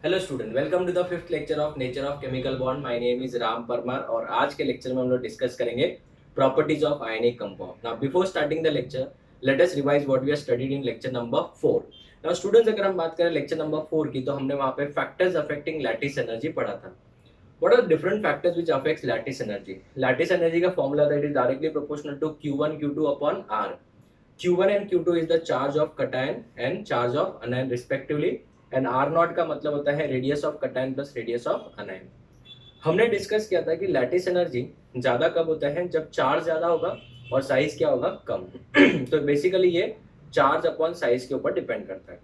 Hello student, welcome to the fifth lecture of nature of chemical bond. My name is Ram Parmar और आज के lecture में हम लोग डिस्कस करेंगे properties of ionic compound. Now before starting the lecture, let us revise what we are studied in lecture number 4। Now students, अगर हम बात करें लेक्चर नंबर 4 की, तो हमने वहां पे फैक्टर्स अफेक्टिंग लैटिस एनर्जी पढ़ा था। What are different factors which affects lattice energy? Lattice energy का formula that is directly proportional to Q1 Q2 upon R। Q1 and Q2 is the charge of cation and charge of anion respectively, and R not का मतलब होता है radius of cation plus radius of अनायन। हमने discuss किया था कि lattice energy ज्यादा कब होता है? जब चार्ज ज्यादा होगा और साइज क्या होगा? कम। तो बेसिकली ये चार्ज अपॉन साइज के ऊपर डिपेंड करता है।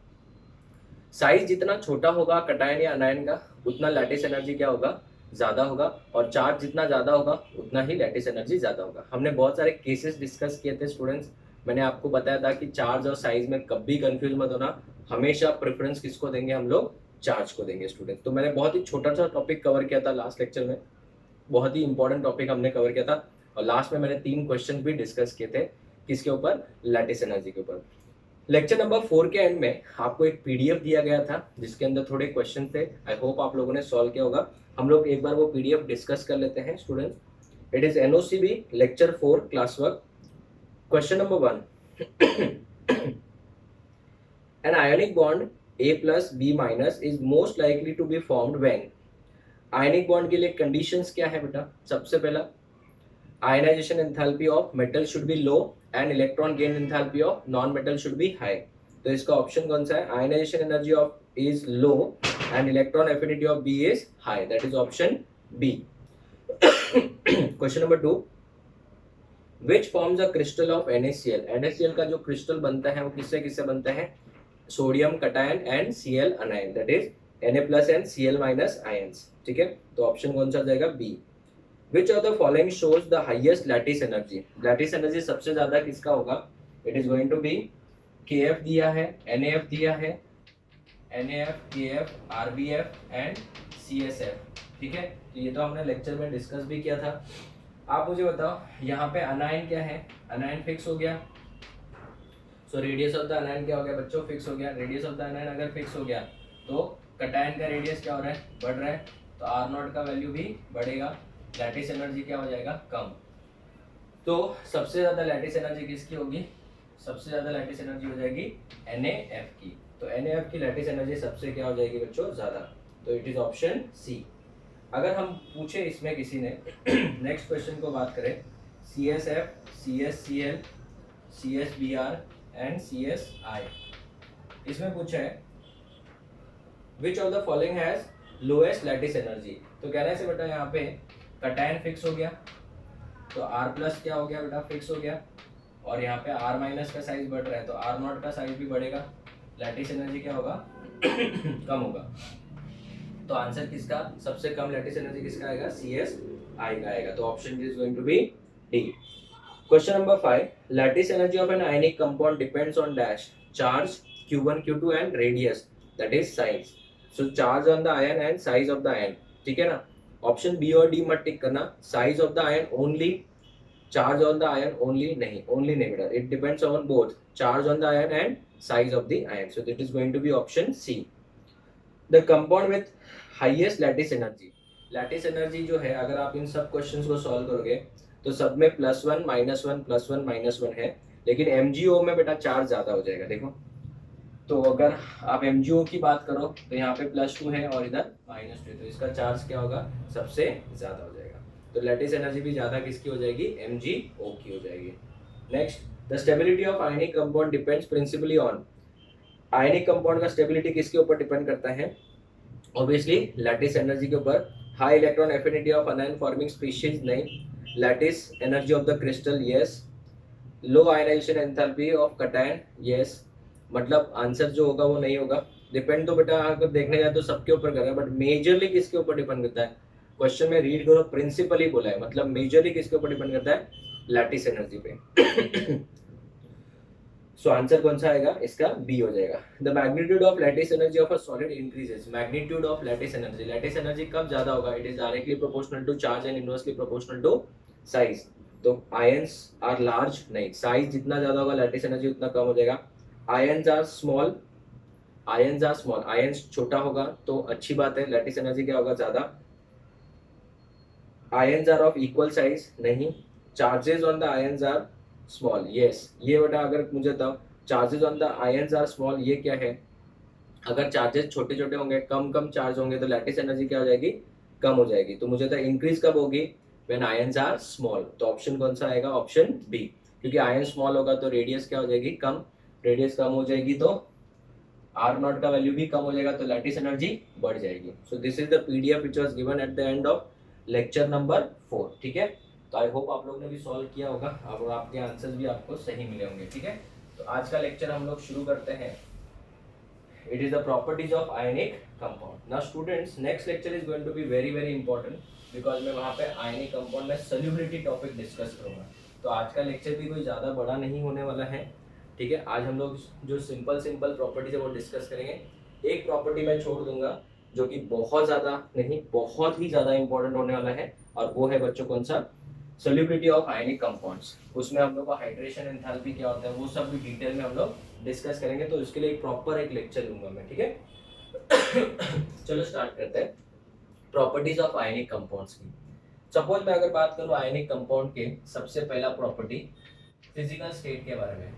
साइज जितना छोटा होगा कटायन या अनायन का, उतना लैटिस एनर्जी क्या होगा? ज्यादा होगा। और चार्ज जितना ज्यादा होगा उतना ही लैटिस एनर्जी ज्यादा होगा। हमने बहुत सारे केसेस डिस्कस किए थे स्टूडेंट्स। मैंने आपको बताया था कि चार्ज और साइज में कभी कंफ्यूज मत होना, हमेशा प्रेफरेंस किसको देंगे? हम लोग चार्ज को देंगे स्टूडेंट। तो मैंने बहुत ही छोटा सा टॉपिक कवर किया था लास्ट लेक्चर में, बहुत ही इंपॉर्टेंट टॉपिक हमने कवर किया था। और लास्ट में मैंने 3 क्वेश्चन भी डिस्कस किए थे, किसके ऊपर? लैटिस एनर्जी के ऊपर। लेक्चर नंबर 4 के एंड में आपको एक पीडीएफ दिया गया था जिसके अंदर थोड़े क्वेश्चन थे। आई होप आप लोगों ने सॉल्व किया होगा। हम लोग एक बार वो पीडीएफ डिस्कस कर लेते हैं students. It is NOCB lecture 4 class work. Question number 1। An ionic bond A plus B minus is most likely to be formed when? Ionic bond के लिए कंडीशंस क्या है बेटा? सबसे पहला, ionisation enthalpy of metal should be low and electron gain enthalpy of non metal should be high. तो इसका option कौन सा है? Ionisation energy of is low and electron affinity of B is high, that is option B. Question number 2, which forms a crystal of NaCl? NaCl का जो crystal बनता है वो किससे किससे बनता है? Sodium cation and Cl anion, that is Na plus and Cl minus ions. ठीक है, तो ऑप्शन कौन सा हो जाएगा? B. Which of the following shows the highest lattice energy? Lattice energy सबसे ज्यादा किसका होगा? It is going to be KF दिया है, NAF दिया है, NAF, KF, RBF and CSF। ठीक है, तो ये तो हमने लेक्चर में डिस्कस भी किया था। आप मुझे बताओ यहाँ पे अनायन क्या है? अनायन फिक्स हो गया, सो रेडियस ऑफ द अनायन क्या हो गया बच्चों? फिक्स हो गया। रेडियस ऑफ द अनायन अगर फिक्स हो गया तो कटायन का रेडियस क्या हो रहा है? बढ़ रहा है, तो R नॉट का वैल्यू भी बढ़ेगा। लैटिस एनर्जी क्या हो जाएगा? कम। तो सबसे ज्यादा लैटिस एनर्जी किसकी होगी? सबसे ज्यादा लैटिस एनर्जी हो जाएगी NaF की। तो NaF की लैटिस एनर्जी सबसे क्या हो जाएगी बच्चों? ज्यादा। तो इट इज ऑप्शन सी। अगर हम पूछे इसमें किसी ने नेक्स्ट क्वेश्चन को बात करें, CSF, CSCl, CSBr and CSI, इसमें पूछा है which of the following has lowest lattice energy. तो कहने से बेटा यहाँ पे कटायन फिक्स हो गया, तो R प्लस क्या हो गया बेटा? फिक्स हो गया। और यहाँ पे R माइनस का साइज बढ़ रहा है, तो R नॉट का साइज भी बढ़ेगा, लैटिस एनर्जी क्या होगा? कम होगा। तो आंसर किसका सबसे कम लैटिस एनर्जी किसका आएगा? CSI का आएगा। तो option is going to be D. Question number 5, lattice energy of an ionic compound depends on dash, charge Q1 Q2 and radius, that is size. So charge on the ion and size of the ion. ठीक है ना, option B और D मत टिक करना। Size of the ion only, charge on the ion only नहीं, only नहीं बेटा, it depends on both charge on the ion and size of the ion. So that is going to be option C. The compound with highest lattice energy. Lattice energy जो है, अगर आप इन सब questions को solve करोगे तो सब में +1 -1 +1 -1 है, लेकिन MgO में बेटा चार्ज ज्यादा हो जाएगा। देखो, तो अगर आप MgO की बात करो तो यहाँ पे +2 है और इधर -2 है, तो इसका चार्ज क्या होगा? सबसे ज्यादा हो जाएगा। तो लैटिस एनर्जी भी ज्यादा किसकी हो जाएगी? MgO की हो जाएगी। Next, the stability of ionic compound depends principally on. Ionic compound का स्टेबिलिटी किसके ऊपर डिपेंड करता है? ऑब्वियसली लैटिस एनर्जी के ऊपर। High electron affinity of anion forming species नहीं, lattice energy of the crystal yes, low ionization enthalpy of cation yes. मतलब answer जो होगा वो नहीं होगा। डिपेंड तो बेटा अगर देखने जाए तो सबके ऊपर करेगा, बट मेजरली किसके ऊपर डिपेंड करता है? क्वेश्चन में रीड करो, प्रिंसिपली बोला है, मतलब मेजरली किसके ऊपर डिपेंड करता है? लैटिस एनर्जी पे। सो आंसर कौन सा आएगा? इसका बी हो जाएगा। The magnitude of lattice energy of a solid increases. Magnitude of lattice energy, lattice energy कब ज्यादा होगा? It is directly proportional to charge and inversely proportional to size. तो आयंस आर लार्ज नहीं, साइज जितना ज्यादा होगा लैटिस एनर्जी उतना कम हो जाएगा। Ions are small, ions are small, ions छोटा होगा तो अच्छी बात है, लैटिस एनर्जी क्या होगा, ज्यादा। Ions are of equal size, नहीं। Charges on the ions are small, yes. ये बेटा अगर मुझे बताओ charges on the ions are small ये क्या है, अगर चार्जेस छोटे छोटे होंगे, कम कम चार्ज होंगे तो लैटिस एनर्जी क्या हो जाएगी, कम हो जाएगी। तो मुझे तो इंक्रीज कब होगी, व्हेन आयंस आर स्मॉल। तो ऑप्शन कौन सा आएगा, ऑप्शन बी, क्योंकि आयन स्मॉल होगा तो रेडियस क्या हो जाएगी, कम। रेडियस कम हो जाएगी तो आर नॉट का वैल्यू भी कम हो जाएगा, तो लैटिस एनर्जी बढ़ जाएगी। So this is the PDF which was given at the end of lecture number 4, ठीक है। तो आई होप आप लोग ने भी सॉल्व किया होगा और आपके आंसर्स भी आपको सही मिले होंगे, ठीक है। तो आज का लेक्चर हम लोग शुरू करते हैं। It is the properties of ionic compound. Now students, next lecture is going to be very important because मैं वहाँ पे ionic compound में solubility topic discuss करूँगा। तो आज का लेक्चर भी कोई ज़्यादा बड़ा नहीं होने वाला है, ठीक है। आज हम लोग जो सिंपल प्रॉपर्टीज है वो डिस्कस करेंगे। एक प्रॉपर्टी मैं छोड़ दूंगा जो कि बहुत ज़्यादा नहीं, बहुत ही ज़्यादा इंपॉर्टेंट होने वाला है, और वो है बच्चों कौन सा, सोल्यूबिलिटी ऑफ आयनिक कंपाउंड्स। उसमें हम लोग का हाइड्रेशन एंथैल्पी क्या होता है वो सब भी डिटेल में हम लोग डिस्कस करेंगे। तो उसके लिए एक प्रॉपर एक लेक्चर दूंगा मैं, ठीक है। चलो स्टार्ट करते हैं प्रॉपर्टीज ऑफ आयनिक कंपाउंड्स की। सपोज मैं अगर बात करूं आयनिक कंपाउंड के सबसे पहला प्रॉपर्टी फिजिकल स्टेट के बारे में,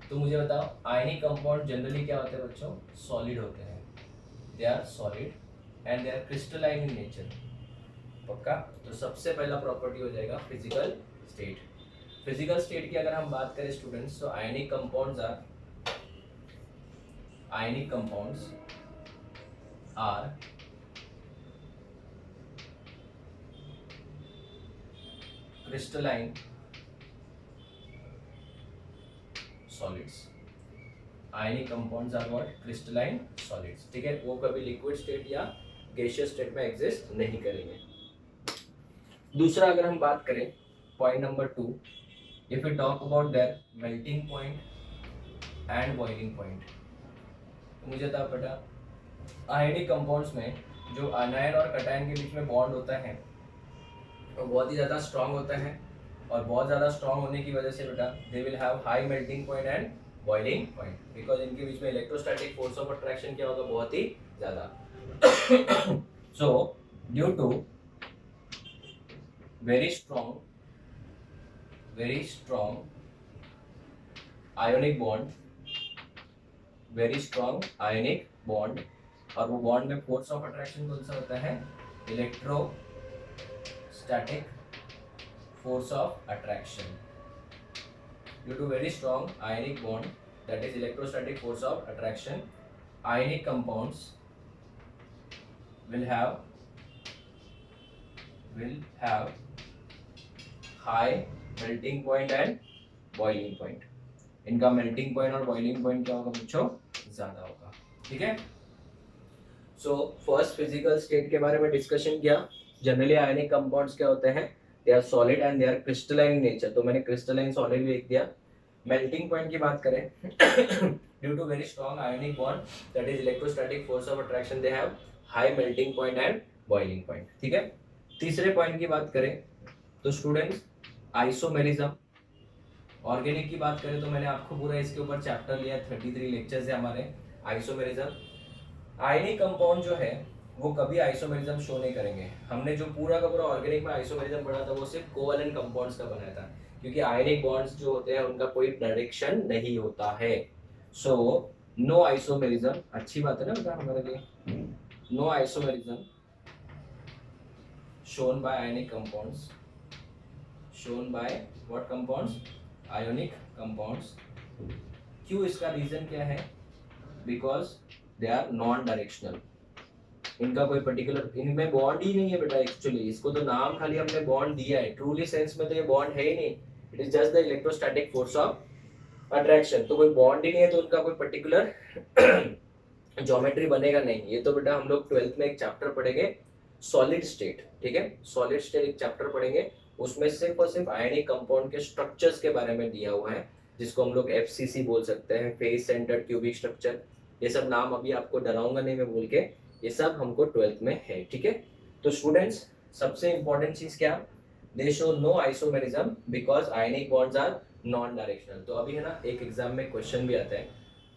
तो मुझे बताओ आयनिक कंपाउंड जनरली क्या होते हैं बच्चों, सॉलिड होते हैं। They are solid and they are crystalline in nature, पक्का। तो सबसे पहला प्रॉपर्टी हो जाएगा फिजिकल स्टेट। फिजिकल स्टेट की अगर हम बात करें स्टूडेंट्स, तो ionic compounds are crystalline solids. Ionic compounds are what, crystalline solids, ठीक है। वो कभी लिक्विड स्टेट या गैसियस स्टेट में एग्जिस्ट नहीं करेंगे। दूसरा अगर हम बात करें point number 2, if you talk about their melting point and boiling point, तो मुझे था बेटा आयनिक कंपाउंड्स में जो अनायन और कटायन के बीच में बॉन्ड होता है वो बहुत ही ज़्यादा स्ट्रांग होता है, और बहुत ज़्यादा स्ट्रांग होने की वजह से बेटा they will have high melting point and boiling point, because इनके बीच में इलेक्ट्रोस्टैटिक फोर्स ऑफ अट्रैक्शन क्या होगा, बहुत ही ज़्यादा। So due to very strong ionic bond, और वो बॉन्ड में फोर्स ऑफ अट्रैक्शन कौन सा होता है, electrostatic force of attraction. Due to very strong ionic bond, that is electrostatic force of attraction, ionic compounds will have high melting point and boiling point. इनका melting point और boiling point क्या होगा बच्चों, ज्यादा होगा, ठीक है। सो फर्स्ट फिजिकल स्टेट के बारे में डिस्कशन किया। जनरली आयनिक कंपाउंड्स क्या होते हैं, they are solid and they are crystalline in nature, तो मैंने क्रिस्टलाइन सॉलिड भी लिख दिया। मेल्टिंग पॉइंट की बात करें, due to very strong ionic bond that is electrostatic force of attraction, they have high melting point and boiling point, ठीक है। तीसरे पॉइंट की बात करें तो स्टूडेंट्स आइसोमेरिज्म। ऑर्गेनिक की बात करें तो मैंने आपको पूरा इसके ऊपर चैप्टर लिया, 33 लेक्चर्स है हमारे आइसोमेरिज्म। आयनिक कंपाउंड जो है वो कभी आइसोमेरिज्म शो नहीं करेंगे। हमने जो पूरा का पूरा ऑर्गेनिक में आइसोमेरिज्म पढ़ा था वो सिर्फ कोवैलेंट कंपाउंड्स का बनाया था, क्योंकि आयनिक बॉन्ड्स जो होते हैं उनका कोई डायरेक्शन नहीं होता है। सो नो आइसोमेरिज्म, अच्छी बात है ना बेटा हमारे लिए। No isomerism shown by ionic compounds, shown by what compounds, ionic compounds। क्यों, इसका रीजन क्या है, because they are non directional. इनका कोई पर्टिकुलर, इनमें बॉन्ड ही नहीं है बेटा एक्चुअली, इसको तो नाम खाली हमने बॉन्ड दिया है, ट्रूली सेंस में तो ये बॉन्ड है ही नहीं, it is just the electrostatic force of attraction. तो कोई बॉन्ड ही नहीं है तो उनका कोई पर्टिकुलर ज्योमेट्री बनेगा नहीं। ये तो बेटा हम लोग 12th में एक चैप्टर पढ़ेंगे सॉलिड स्टेट, ठीक है। सॉलिड स्टेट एक चैप्टर पढ़ेंगे, उसमें सिर्फ और सिर्फ आयनिक कंपाउंड के स्ट्रक्चर्स के बारे में दिया हुआ है, जिसको हम लोग एफसीसी बोल सकते हैं, फेस सेंटर्ड क्यूबिक स्ट्रक्चर। ये सब नाम अभी आपको डराऊंगा नहीं मैं बोल के, ये सब हमको 12th में है, ठीक है। तो स्टूडेंट्स सबसे इंपॉर्टेंट चीज क्या, they show no isomerism because ionic bonds are non directional. तो अभी है ना एक एग्जाम में क्वेश्चन भी आता है,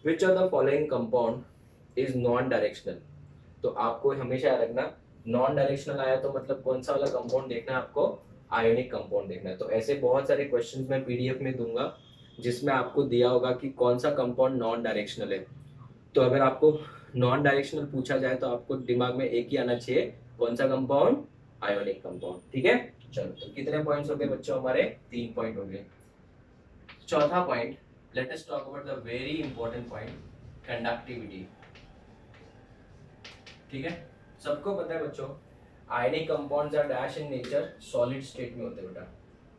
which of the following compound is non directional. तो आपको हमेशा याद रखना, नॉन डायरेक्शनल आया तो मतलब कौन सा वाला कंपाउंड देखना है आपको, आयोनिक कंपाउंड देखना है। तो ऐसे बहुत सारे क्वेश्चंस मैं पीडीएफ में दूंगा जिसमें आपको दिया होगा कि कौन सा कंपाउंड नॉन डायरेक्शनल है। तो अगर आपको नॉन डायरेक्शनल पूछा जाए तो आपको दिमाग में एक ही आना चाहिए, कौन सा कंपाउंड, आयोनिक कंपाउंड। ठीक है, चलो तो कितने पॉइंट्स हो गए बच्चों हमारे, 3 पॉइंट हो गए। चौथा point, let us talk about the very important point, conductivity. ठीक है, सबको पता है बच्चों ionic compounds are dash in nature, solid state में होते हैं बेटा।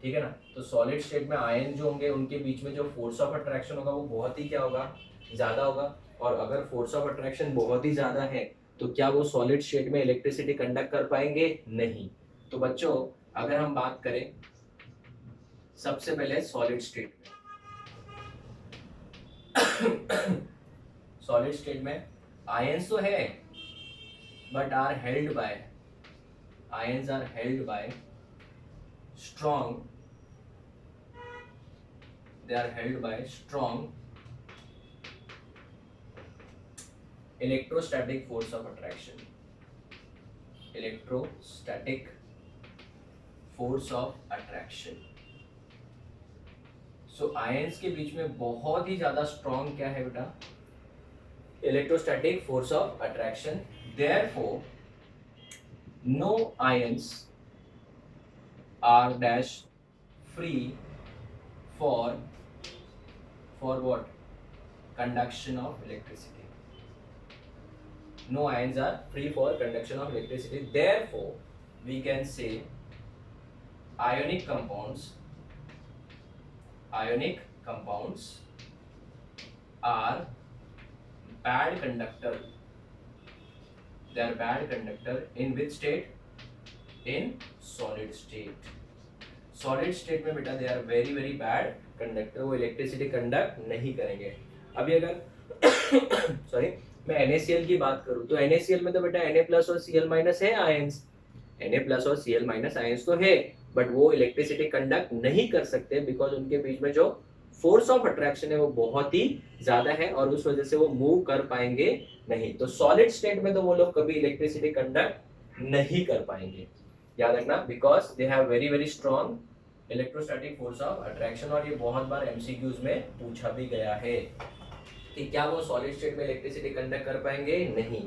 ठीक है ना, तो सॉलिड स्टेट में आयन जो होंगे उनके बीच में जो फोर्स ऑफ अट्रैक्शन होगा वो बहुत ही क्या होगा, ज्यादा होगा। और अगर फोर्स ऑफ अट्रैक्शन बहुत ही ज्यादा है तो क्या वो सॉलिड स्टेट में इलेक्ट्रिसिटी कंडक्ट कर पाएंगे, नहीं। तो बच्चों अगर हम बात करें सबसे पहले सॉलिड स्टेट में सॉलिड स्टेट में आयंस तो है but are held by, ions are held by strong, they are held by strong electrostatic force of attraction, electrostatic force of attraction। so ions के बीच में बहुत ही ज्यादा strong क्या है बेटा, electrostatic force of attraction, therefore no ions are dash free for what, conduction of electricity, no ions are free for conduction of electricity, therefore we can say ionic compounds are bad conductor, they are bad conductor in which state, in solid state, solid state में बेटा they are very very bad conductor, वो electricity conduct नहीं करेंगे। अभी अगर sorry मैं NaCl की बात करूं तो NaCl में तो बेटा Na+ और Cl- है आयंस, Na+ और Cl- आयंस तो है, बट वो इलेक्ट्रिसिटी कंडक्ट नहीं कर सकते बिकॉज उनके बीच में जो फोर्स ऑफ अट्रैक्शन है वो बहुत ही ज्यादा है और उस वजह से वो मूव कर पाएंगे नहीं। तो सॉलिड स्टेट में तो वो लोग कभी इलेक्ट्रिसिटी कंडक्ट नहीं कर पाएंगे, याद रखना, because they have very very strong electrostatic force of attraction. और ये बहुत बार एमसीक्यूज में पूछा भी गया है कि क्या वो सॉलिड स्टेट में इलेक्ट्रिसिटी कंडक्ट कर पाएंगे, नहीं।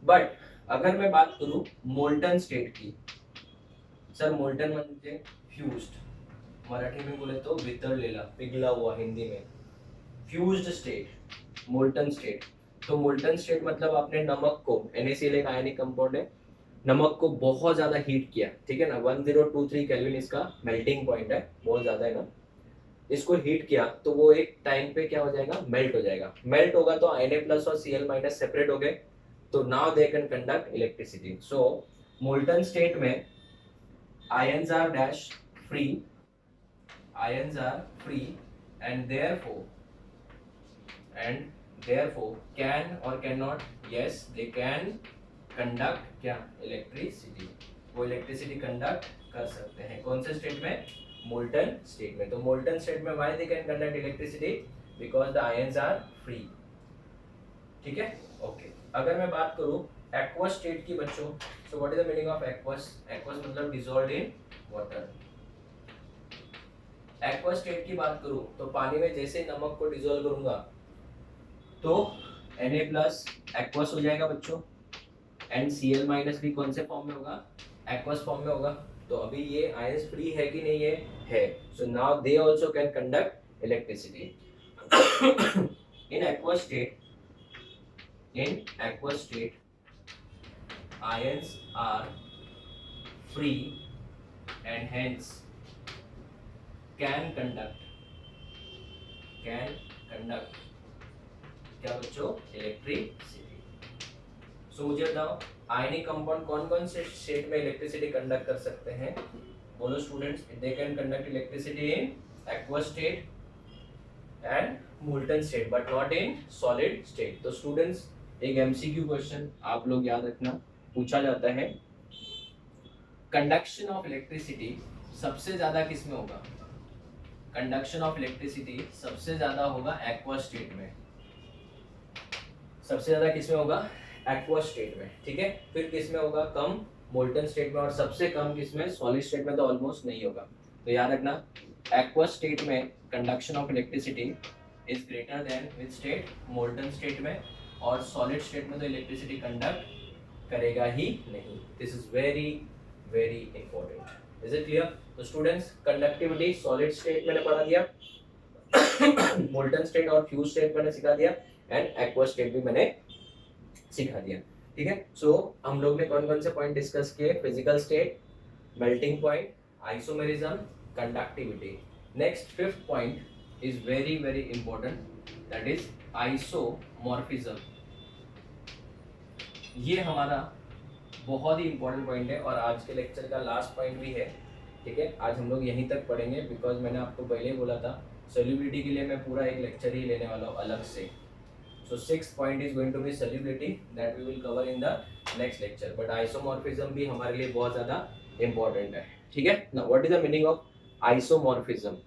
बट अगर मैं बात करूं मोल्टन स्टेट की, सर मोल्टन म्हणजे फ्यूज्ड, मराठी में बोले तो वितळलेला, पिघला हुआ हिंदी में, फ्यूज्ड स्टेट, मोल्टन स्टेट। तो मोल्टन स्टेट मतलब आपने नमक को, NaCl एक आयनिक कंपाउंड है, नमक को बहुत ज्यादा हीट किया, ठीक है ना, 1023 केल्विन इसका मेल्टिंग पॉइंट है, बहुत ज्यादा है ना, इसको हीट किया तो वो एक टाइम पे क्या हो जाएगा, मेल्ट हो जाएगा। मेल्ट होगा तो Na+ और Cl- सेपरेट हो गए, तो now they can conduct electricity. So molten state में ions are dash free, ions are free and therefore can or cannot, yes they can conduct क्या, इलेक्ट्रिसिटी, वो इलेक्ट्रिसिटी कंडक्ट कर सकते हैं कौन से स्टेट में, मोल्टन स्टेट में। तो मोल्टन स्टेट में why they can conduct electricity, because the ions are free। ठीक है, ओके। अगर मैं बात करूं एक्वस स्टेट की बच्चों, so what is the meaning of aqueous, aqueous मतलब dissolved in water. Aqueous state की बात करूं तो पानी में जैसे नमक को डिसॉल्व करूंगा तो Na+ एक्वस हो जाएगा बच्चों, एंड Cl- भी कौन से फॉर्म में होगा, एक्वस फॉर्म में होगा। तो अभी ये आयंस फ्री है कि नहीं है, so now they also can conduct electricity. In aqueous state, in aqueous state ions are free and hence can conduct क्या बच्चों, इलेक्ट्रिसिटी। सो मुझे बताओ आयनिक कंपाउंड कौन कौन से स्टेट में इलेक्ट्रिसिटी कंडक्ट कर सकते हैं, बोलो students. They can conduct electricity in aqueous state and molten state but not in solid state। तो स्टूडेंट्स एक एमसीक्यू क्वेश्चन आप लोग याद रखना, पूछा जाता है कंडक्शन ऑफ इलेक्ट्रिसिटी सबसे ज्यादा किस में होगा, कंडक्शन ऑफ इलेक्ट्रिसिटी सबसे ज्यादा होगा एक्वस स्टेट में। सबसे ज्यादा किसमें होगा, एक्वस स्टेट में, ठीक है। फिर किसमें होगा, कम मोल्टन स्टेट में, और सबसे कम किसमें, सॉलिड स्टेट में तो ऑलमोस्ट नहीं होगा। तो याद रखना, एक्वस स्टेट में conduction of electricity is greater than which state, molten state में, और सॉलिड स्टेट में तो इलेक्ट्रिसिटी कंडक्ट करेगा ही नहीं। This is very very important. Is it clear? तो स्टूडेंट्स, कंडक्टिविटी सॉलिड स्टेट मैंने पढ़ा दिया, मोल्टन स्टेट और फ्यूज स्टेट मैंने सिखा दिया, एंड एक्वस स्टेट भी मैंने सिखा दिया, ठीक है। सो हम लोग ने कौन कौन से पॉइंट डिस्कस किए, physical state, melting point, isomerism, conductivity. Next fifth point is very very important, that is isomorphism. ये हमारा बहुत ही इंपॉर्टेंट पॉइंट है और आज के लेक्चर का लास्ट पॉइंट भी है, ठीक है। आज हम लोग यहीं तक पढ़ेंगे, बिकॉज मैंने आपको पहले ही बोला था सॉल्युबिलिटी के लिए मैं पूरा एक लेक्चर ही लेने वाला हूँ अलग से। So sixth point is going to be solubility that we will cover in the next lecture. But isomorphism भी हमारे लिए बहुत ज़्यादा important है, ठीक है। Now what is the meaning of isomorphism?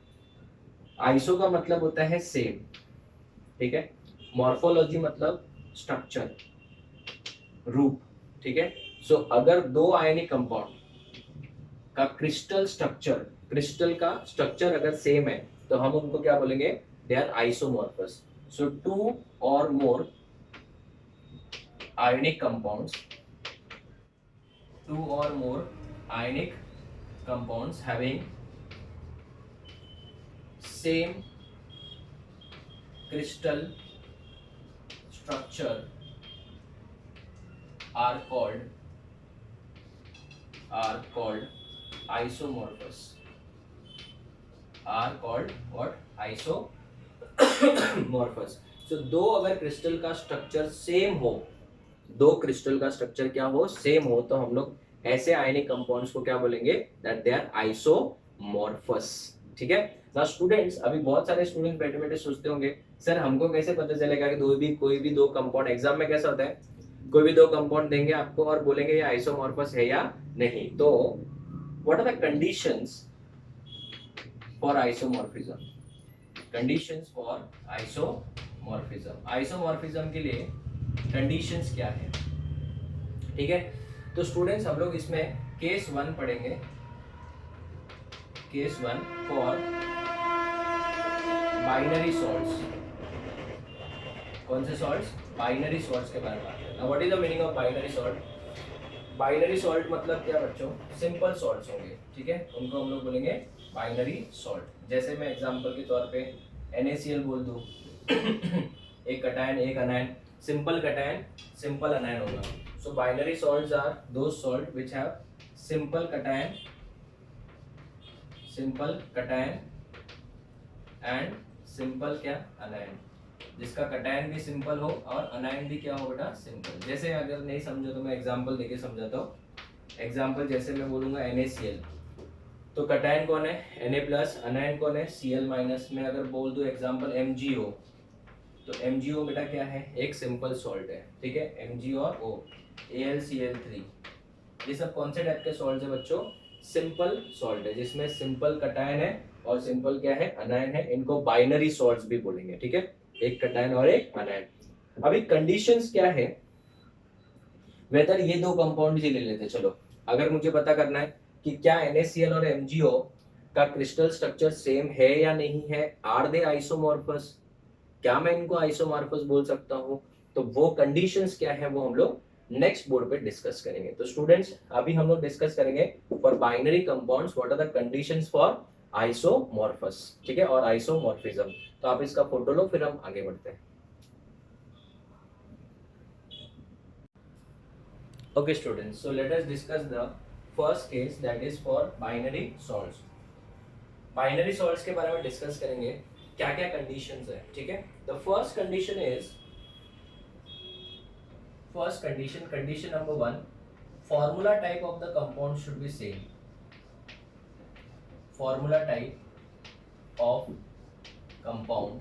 Iso का मतलब होता है same, ठीक है। Morphology मतलब structure, रूप, ठीक है। So अगर दो आयनिक कंपाउंड का क्रिस्टल का स्ट्रक्चर अगर सेम है तो हम उनको क्या बोलेंगे, they are isomorphous. So two or more ionic compounds having same crystal structure are called isomorphous. Are called what? Isomorphous. So दो अगर क्रिस्टल का स्ट्रक्चर सेम हो, दो क्रिस्टल का स्ट्रक्चर क्या हो, सेम हो, तो हम लोग ऐसे आयनिक कंपाउंड्स को क्या बोलेंगे, दैट दे आर आइसोमॉर्फस, ठीक है ना। स्टूडेंट्स, अभी बहुत सारे स्टूडेंट्स बैठे बैठे सोचते होंगे, सर हमको कैसे पता चलेगा कि कोई भी दो कंपाउंड, एग्जाम में कैसा होता है, कोई भी दो कंपाउंड देंगे आपको और बोलेंगे ये आइसोमॉर्फस है या नहीं। तो what are the conditions for isomorphism? Conditions for isomorphism के लिए कंडीशंस क्या है, ठीक है। तो स्टूडेंट्स, हम लोग इसमें केस 1 पढ़ेंगे, केस 1 फॉर बाइनरी सॉल्ट्स। कौन से सॉल्ट्स? बाइनरी सॉल्ट्स के बारे में बात करें। Now what is the meaning of binary salt? Binary salt मतलब क्या बच्चों, सिंपल सॉल्ट्स होंगे, ठीक है, उनको हम लोग बोलेंगे बाइनरी सॉल्ट। जैसे मैं एग्जांपल के तौर पे NaCl बोल दूं एक कटायन एक anion, simple cation simple anion होगा। So binary salts are those salt which have simple cation and simple क्या, अनायन, जिसका कटायन भी सिंपल हो और अनायन भी क्या हो बेटा, सिंपल। जैसे अगर नहीं समझो तो मैं एग्जांपल देके समझाता हूँ। एग्जांपल जैसे मैं बोलूँगा NaCl, तो कटायन कौन है, Na+, अनायन कौन है, Cl-। में अगर बोल दूँ एग्जांपल MgO, तो MgO बेटा क्या है, एक सिंपल सॉल्ट है, ठीक है। Mg और O, AlCl3, ये सब कौन से टाइप के सॉल्ट है बच्चों, सिंपल सॉल्ट है, जिसमें सिंपल कटायन है और सिंपल क्या है, अनायन है। इनको बाइनरी सॉल्ट्स भी बोलेंगे, ठीक है, एक कटायन और एक अनायन। अभी कंडीशंस क्या है, वेदर ये दो कंपाउंड ही ले लेते। चलो, अगर मुझे पता करना है कि क्या NaCl और MgO का क्रिस्टल स्ट्रक्चर सेम है या नहीं है, आर दे आइसोमॉर्फस, क्या मैं इनको आइसोमॉर्फस बोल सकता हूँ, तो वो कंडीशंस क्या है वो हम लोग नेक्स्ट बोर्ड पे डिस्कस करेंगे। तो स्टूडेंट्स, अभी हम लोग डिस्कस करेंगे for binary compounds what are the conditions for isomorphous, ठीक है, और आइसोमॉर्फिज्म। तो आप इसका फोटो लो, फिर हम आगे बढ़ते हैं। Okay students, so let us discuss the first case, that is for binary salts. Binary salts के बारे में डिस्कस करेंगे, क्या क्या कंडीशंस है, ठीक है। The first condition is, condition number 1, formula type of the compound should be same. Formula type of compound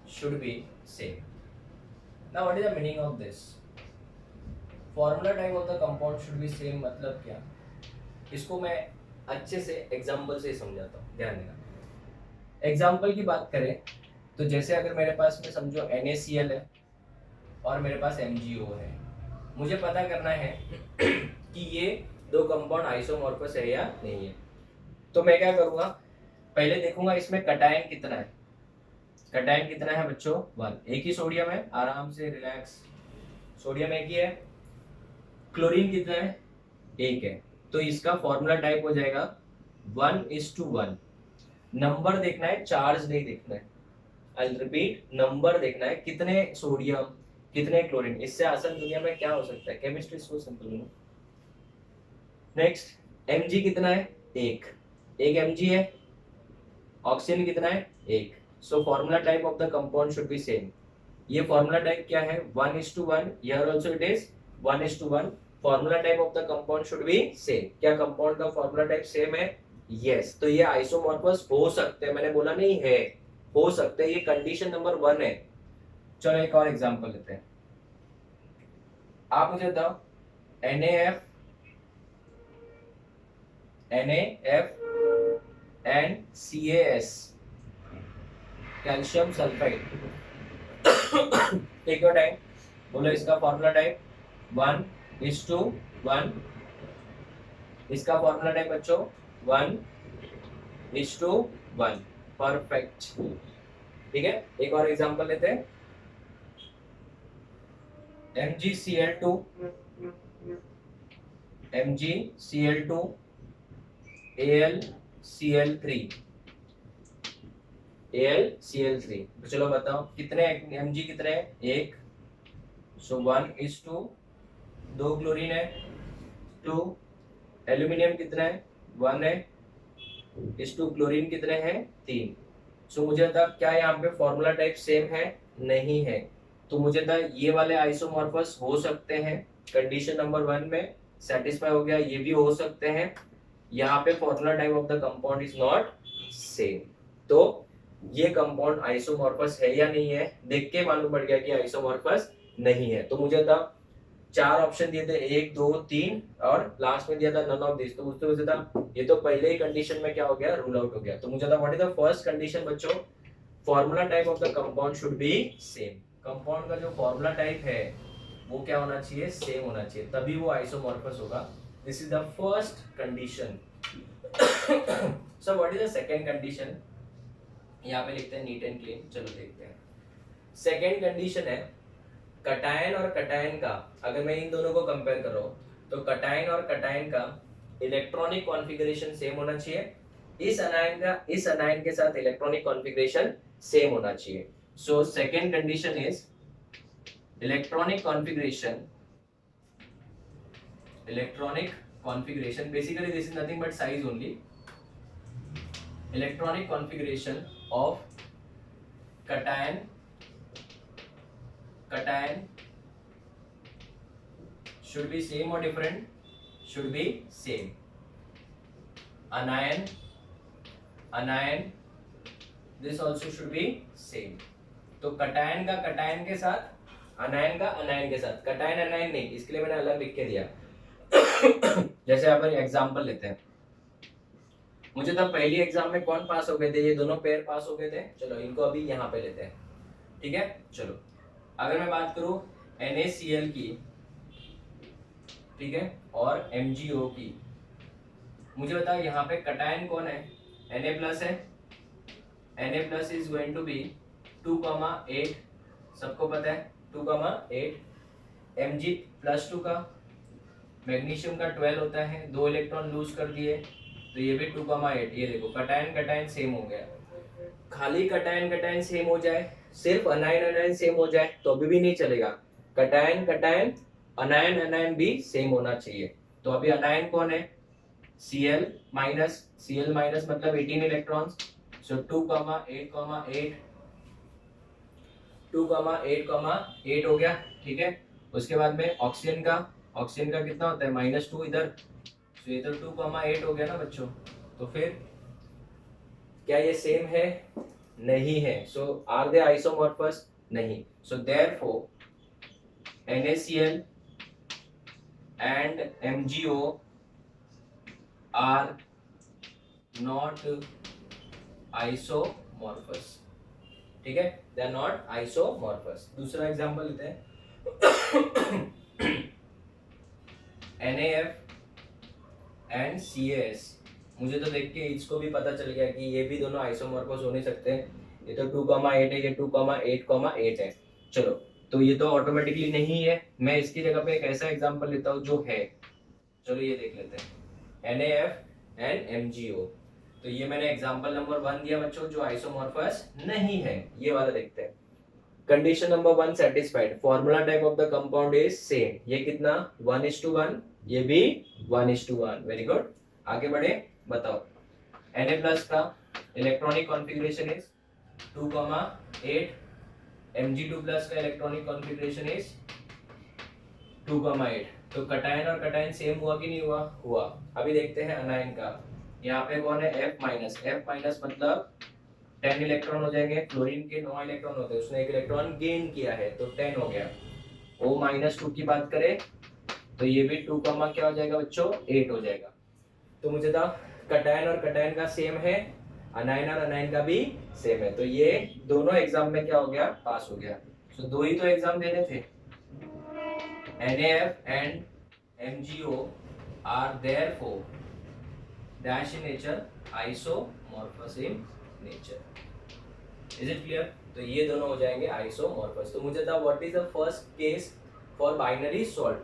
should be same. Now what is the meaning of this? Formula type of the compound should be same मतलब क्या, इसको मैं अच्छे से example से समझाता हूँ, ध्यान देना। एग्जांपल की बात करें तो जैसे अगर मेरे पास में समझो NaCl है और मेरे पास MgO है, मुझे पता करना है कि ये दो कंपाउंड आइसोमॉर्फस है या नहीं है। तो मैं क्या करूंगा, पहले देखूंगा इसमें कटायन कितना है। कटायन कितना है बच्चों, 1। एक ही सोडियम है, आराम से रिलैक्स, सोडियम एक ही है। क्लोरीन कितना है, 1 है। तो इसका फॉर्मूला टाइप हो जाएगा 1:1। नंबर देखना है, चार्ज नहीं देखना है। आई रिपीट, नंबर देखना है, कितने सोडियम कितने क्लोरीन। इससे आसान दुनिया में क्या हो सकता है, केमिस्ट्री सो सिंपल है। नेक्स्ट, Mg कितना है, 1। एक Mg है। ऑक्सीजन कितना है, 1। सो formula type of the compound should be same. ये फॉर्मूला टाइप क्या है, 1:1। Here also it is 1:1। Formula type of the compound should be same. क्या कंपाउंड का फॉर्मूला टाइप सेम है, यस। तो ये आइसोमॉर्फस हो सकते हैं, मैंने बोला नहीं है, हो सकते हैं। ये कंडीशन नंबर 1 है। चलो एक और एग्जांपल लेते हैं। आप मुझे बताओ, NaF and CaS, calcium sulphide. Take your time, बोलो इसका फॉर्मूला टाइप 1:1। इसका फॉर्मूला टाइप बच्चों 1:1। परफेक्ट, ठीक है। एक और एग्जांपल लेते हैं, MgCl2 AlCl3 AlCl3। तो चलो बताओ कितने Mg कितने हैं, 1। सो 1:2। 2 क्लोरीन है, 2। एल्यूमिनियम कितना है, 1 है। 2 क्लोरीन कितने हैं, 3। सो मुझे बता, क्या यहाँ पे फॉर्मूला टाइप सेम है, नहीं है। तो मुझे बता, ये वाले आइसोमॉर्फस हो सकते हैं, कंडीशन नंबर 1 में सेटिस्फाई हो गया। ये भी हो सकते हैं, यहाँ पे formula type of the compound is not same. तो ये कंपाउंड आइसोमॉर्फस है या नहीं है, देख के मालूम पड़ गया कि आइसोमॉर्फस नहीं है। तो मुझे बता, 4 ऑप्शन दिए थे, 1 2 3 और लास्ट में दिया था नन ऑफ दिस। तो उससे मुझे था, ये तो पहले ही कंडीशन में क्या हो गया, रूल आउट हो गया। तो मुझे था, what is the first condition बच्चों, formula type of the compound should be same. Compound का जो फॉर्मूला टाइप है वो क्या होना चाहिए, सेम होना चाहिए, तभी वो आइसोमॉर्फस होगा। This is the first condition. So what is the second condition, यहाँ पे लिखते हैं नीट एंड क्लीन। चलो देखते हैं। सेकंड कंडीशन है, कटायन और कटायन का, अगर मैं इन दोनों को कंपेयर कर रहा हूं, तो कटायन और कटायन का इलेक्ट्रॉनिक कॉन्फ़िगरेशन सेम होना चाहिए। इस अनायन के साथ इलेक्ट्रॉनिक कॉन्फ़िगरेशन सेम होना चाहिए। So second condition is electronic configuration basically this is nothing but size only. Electronic configuration of cation should be same or different, should be same. Anion this also should be same. तो cation का cation के साथ, अनायन का अनायन के साथ, cation अनायन नहीं, इसके लिए मैंने अलग लिख के दिया। जैसे अपन एग्जांपल लेते हैं, मुझे तब पहली एग्जाम में कौन पास हो गए थे, ये दोनों पेयर पास हो गए थे। चलो इनको अभी यहाँ पे लेते हैं, ठीक है। चलो अगर मैं बात करूं NaCl की, ठीक है, और MgO की, मुझे बताओ यहाँ पे कटायन कौन है, Na+ है। Na+ is going to be 2,8, सबको पता है 2,8। Mg+2 का, मैग्नीशियम का 12 होता है, 2 इलेक्ट्रॉन लूज कर दिए, तो ये भी 2,8। ये देखो कटायन कटायन सेम हो गया। खाली कटायन कटायन सेम हो जाए, सिर्फ अनायन अनायन सेम हो जाए तो अभी भी नहीं चलेगा। कटायन कटायन, अनायन अनायन भी सेम होना चाहिए। तो अभी अनायन कौन है, Cl माइनस मतलब 18 इलेक्ट्रॉन्स। सो 2,8,8 2,8,8 हो गया, ठीक है। उसके बाद में ऑक्सीजन का कितना होता है, -2 इधर, तो इधर 2,8 हो गया ना बच्चों। तो फिर क्या ये सेम है, नहीं है। सो आर दे आइसोमॉर्फस, नहीं। So therefore NaCl and MgO are not isomorphous, ठीक है, दे आर नॉट आइसोमॉर्फस। दूसरा एग्जांपल लेते हैं NaF एंड CaS। मुझे तो देख के इसको भी पता चल गया कि ये भी दोनों आइसोमॉर्फस हो नहीं सकते। ये तो 2,8 है, ये 2,8,8 है। चलो, तो ये तो ऑटोमेटिकली नहीं है। मैं इसकी जगह पे एक ऐसा एग्जांपल लेता हूँ जो है। चलो ये देख लेते हैं, NaF एंड MgO। तो ये मैंने एग्जांपल नंबर 1 दिया बच्चों, जो आइसोमॉर्फस नहीं है। ये वाला देखते हैं। Condition number 1 satisfied, formula type of the compound is same. ये कितना 1:1, ये भी 1:1। Very good. आगे बढ़े, बताओ। Na प्लस का electronic configuration is 2,8, Mg2 plus का इलेक्ट्रॉनिक कॉन्फ़िगरेशन इज 2,8। तो कटायन और कटायन सेम हुआ कि नहीं हुआ? हुआ। अभी देखते हैं अनायन का। यहाँ पे कौन है? F minus. F माइनस मतलब 10 इलेक्ट्रॉन हो जाएंगे। क्लोरीन के 9 इलेक्ट्रॉन होते हैं, उसने एक इलेक्ट्रॉन गेन किया है तो 10 हो गया। O-2 की बात करें तो ये भी 2 क्या हो जाएगा बच्चों? 8 हो जाएगा। तो मुझे था कटायन और कटायन का सेम है, अनायन और अनायन का भी सेम है। तो ये दोनों एग्जाम में क्या हो गया? पास हो गया। तो दो ही तो एग्जाम देने थे। NaF and MgO are therefore dash in nature, isomorphous in nature. Is it clear? तो ये दोनों हो जाएंगे आइसोमॉर्फस। तो मुझे था what is the first case for binary salt.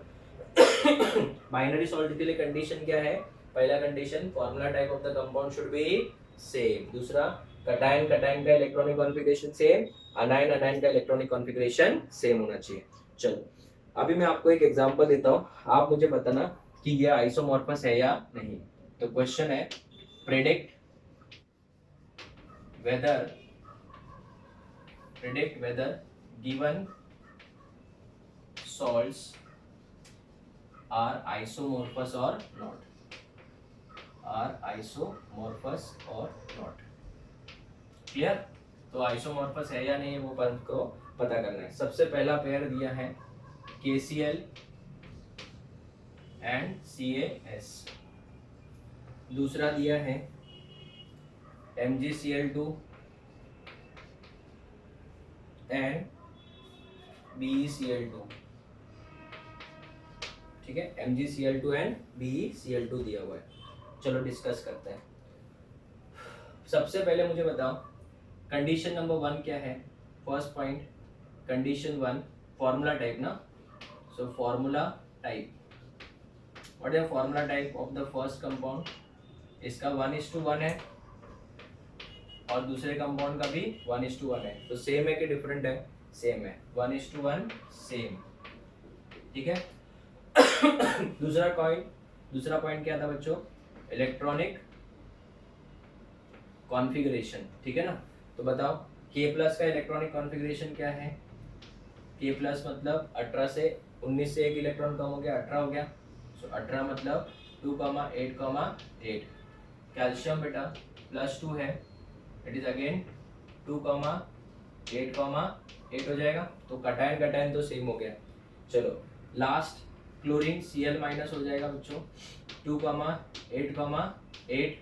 Binary salt के लिए कंडीशन क्या है? पहला condition, formula type of the compound should be same. दूसरा, कटायन कटायन का इलेक्ट्रॉनिक कॉन्फ़िगरेशन सेम, अनायन अनायन का इलेक्ट्रॉनिक कॉन्फ़िगरेशन सेम होना चाहिए। चलो, अभी मैं आपको एक एग्जांपल देता हूँ, आप मुझे बताना कि ये आइसोमॉर्फस है या नहीं। तो क्वेश्चन है, predict whether given salts are isomorphous or not, clear? तो आइसोमॉर्फस है या नहीं वो पंथ को पता करना है। सबसे पहला पेयर दिया है KCl एंड CaS। दूसरा दिया है MgCl2 एंड BeCl2। ठीक है, MgCl2 एंड BeCl2 दिया हुआ है। चलो डिस्कस करते हैं। सबसे पहले मुझे बताओ कंडीशन नंबर 1 क्या है? First point, condition 1 formula type ना। So formula type, what is formula type of the first compound? इसका 1:1 है और दूसरे कंपाउंड का भी 1:1 है। तो सेम है कि डिफरेंट है? सेम है, 1:1 सेम। ठीक है। दूसरा पॉइंट क्या था बच्चों? Electronic configuration. ठीक है ना। तो बताओ K प्लस का इलेक्ट्रॉनिक कॉन्फ़िगरेशन क्या है? K प्लस मतलब 18 से 19 से एक इलेक्ट्रॉन कम हो गया, 18 हो गया। सो 18 मतलब 2,8,8। कैल्शियम बेटा +2 है, इट इज अगेन 2,8,8 हो जाएगा। तो कटायन कटायन तो सेम हो गया। चलो लास्ट, क्लोरीन Cl माइनस हो जाएगा बच्चों, 2,8,8,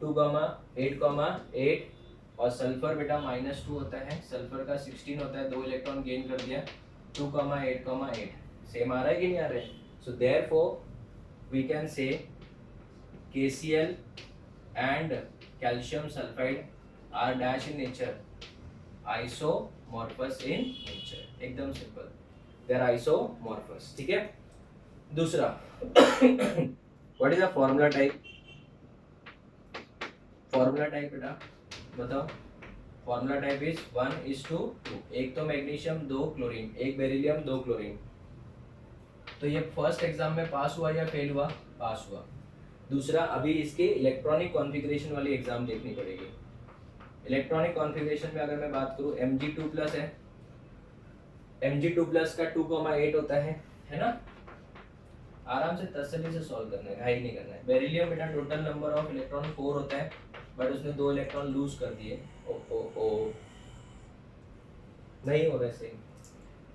2,8,8। और सल्फर बेटा -2 होता है, सल्फर का 16 होता है, 2 इलेक्ट्रॉन गेन कर दिया, 2,8,8। सेम आ रहा है कि नहीं आ रहा है? So therefore we can say KCl and calcium sulfide are dash in nature, isomorphous in nature। एकदम सिंपल, they are isomorphous। ठीक है। दूसरा, what is the formula type? formula type बेटा बताओ। formula type is 1:2। एक तो मैग्नीशियम, 2 क्लोरीन, एक beryllium, 2 chlorine. तो ये फर्स्ट एग्जाम में पास हुआ या फेल हुआ? पास हुआ। दूसरा, अभी इसके इलेक्ट्रॉनिक कॉन्फ़िगरेशन वाली एग्जाम देखनी पड़ेगी। इलेक्ट्रॉनिक कॉन्फ़िगरेशन में अगर मैं बात करूं, Mg2 प्लस है, Mg2 प्लस का 2,8 होता है ना। आराम से तसल्ली से सॉल्व करना है, घाई नहीं करना है। बेरिलियम बेटा टोटल नंबर ऑफ इलेक्ट्रॉन 4 होता है, बट उसने 2 इलेक्ट्रॉन लूज कर दिए। ओ नहीं हो रहा सेम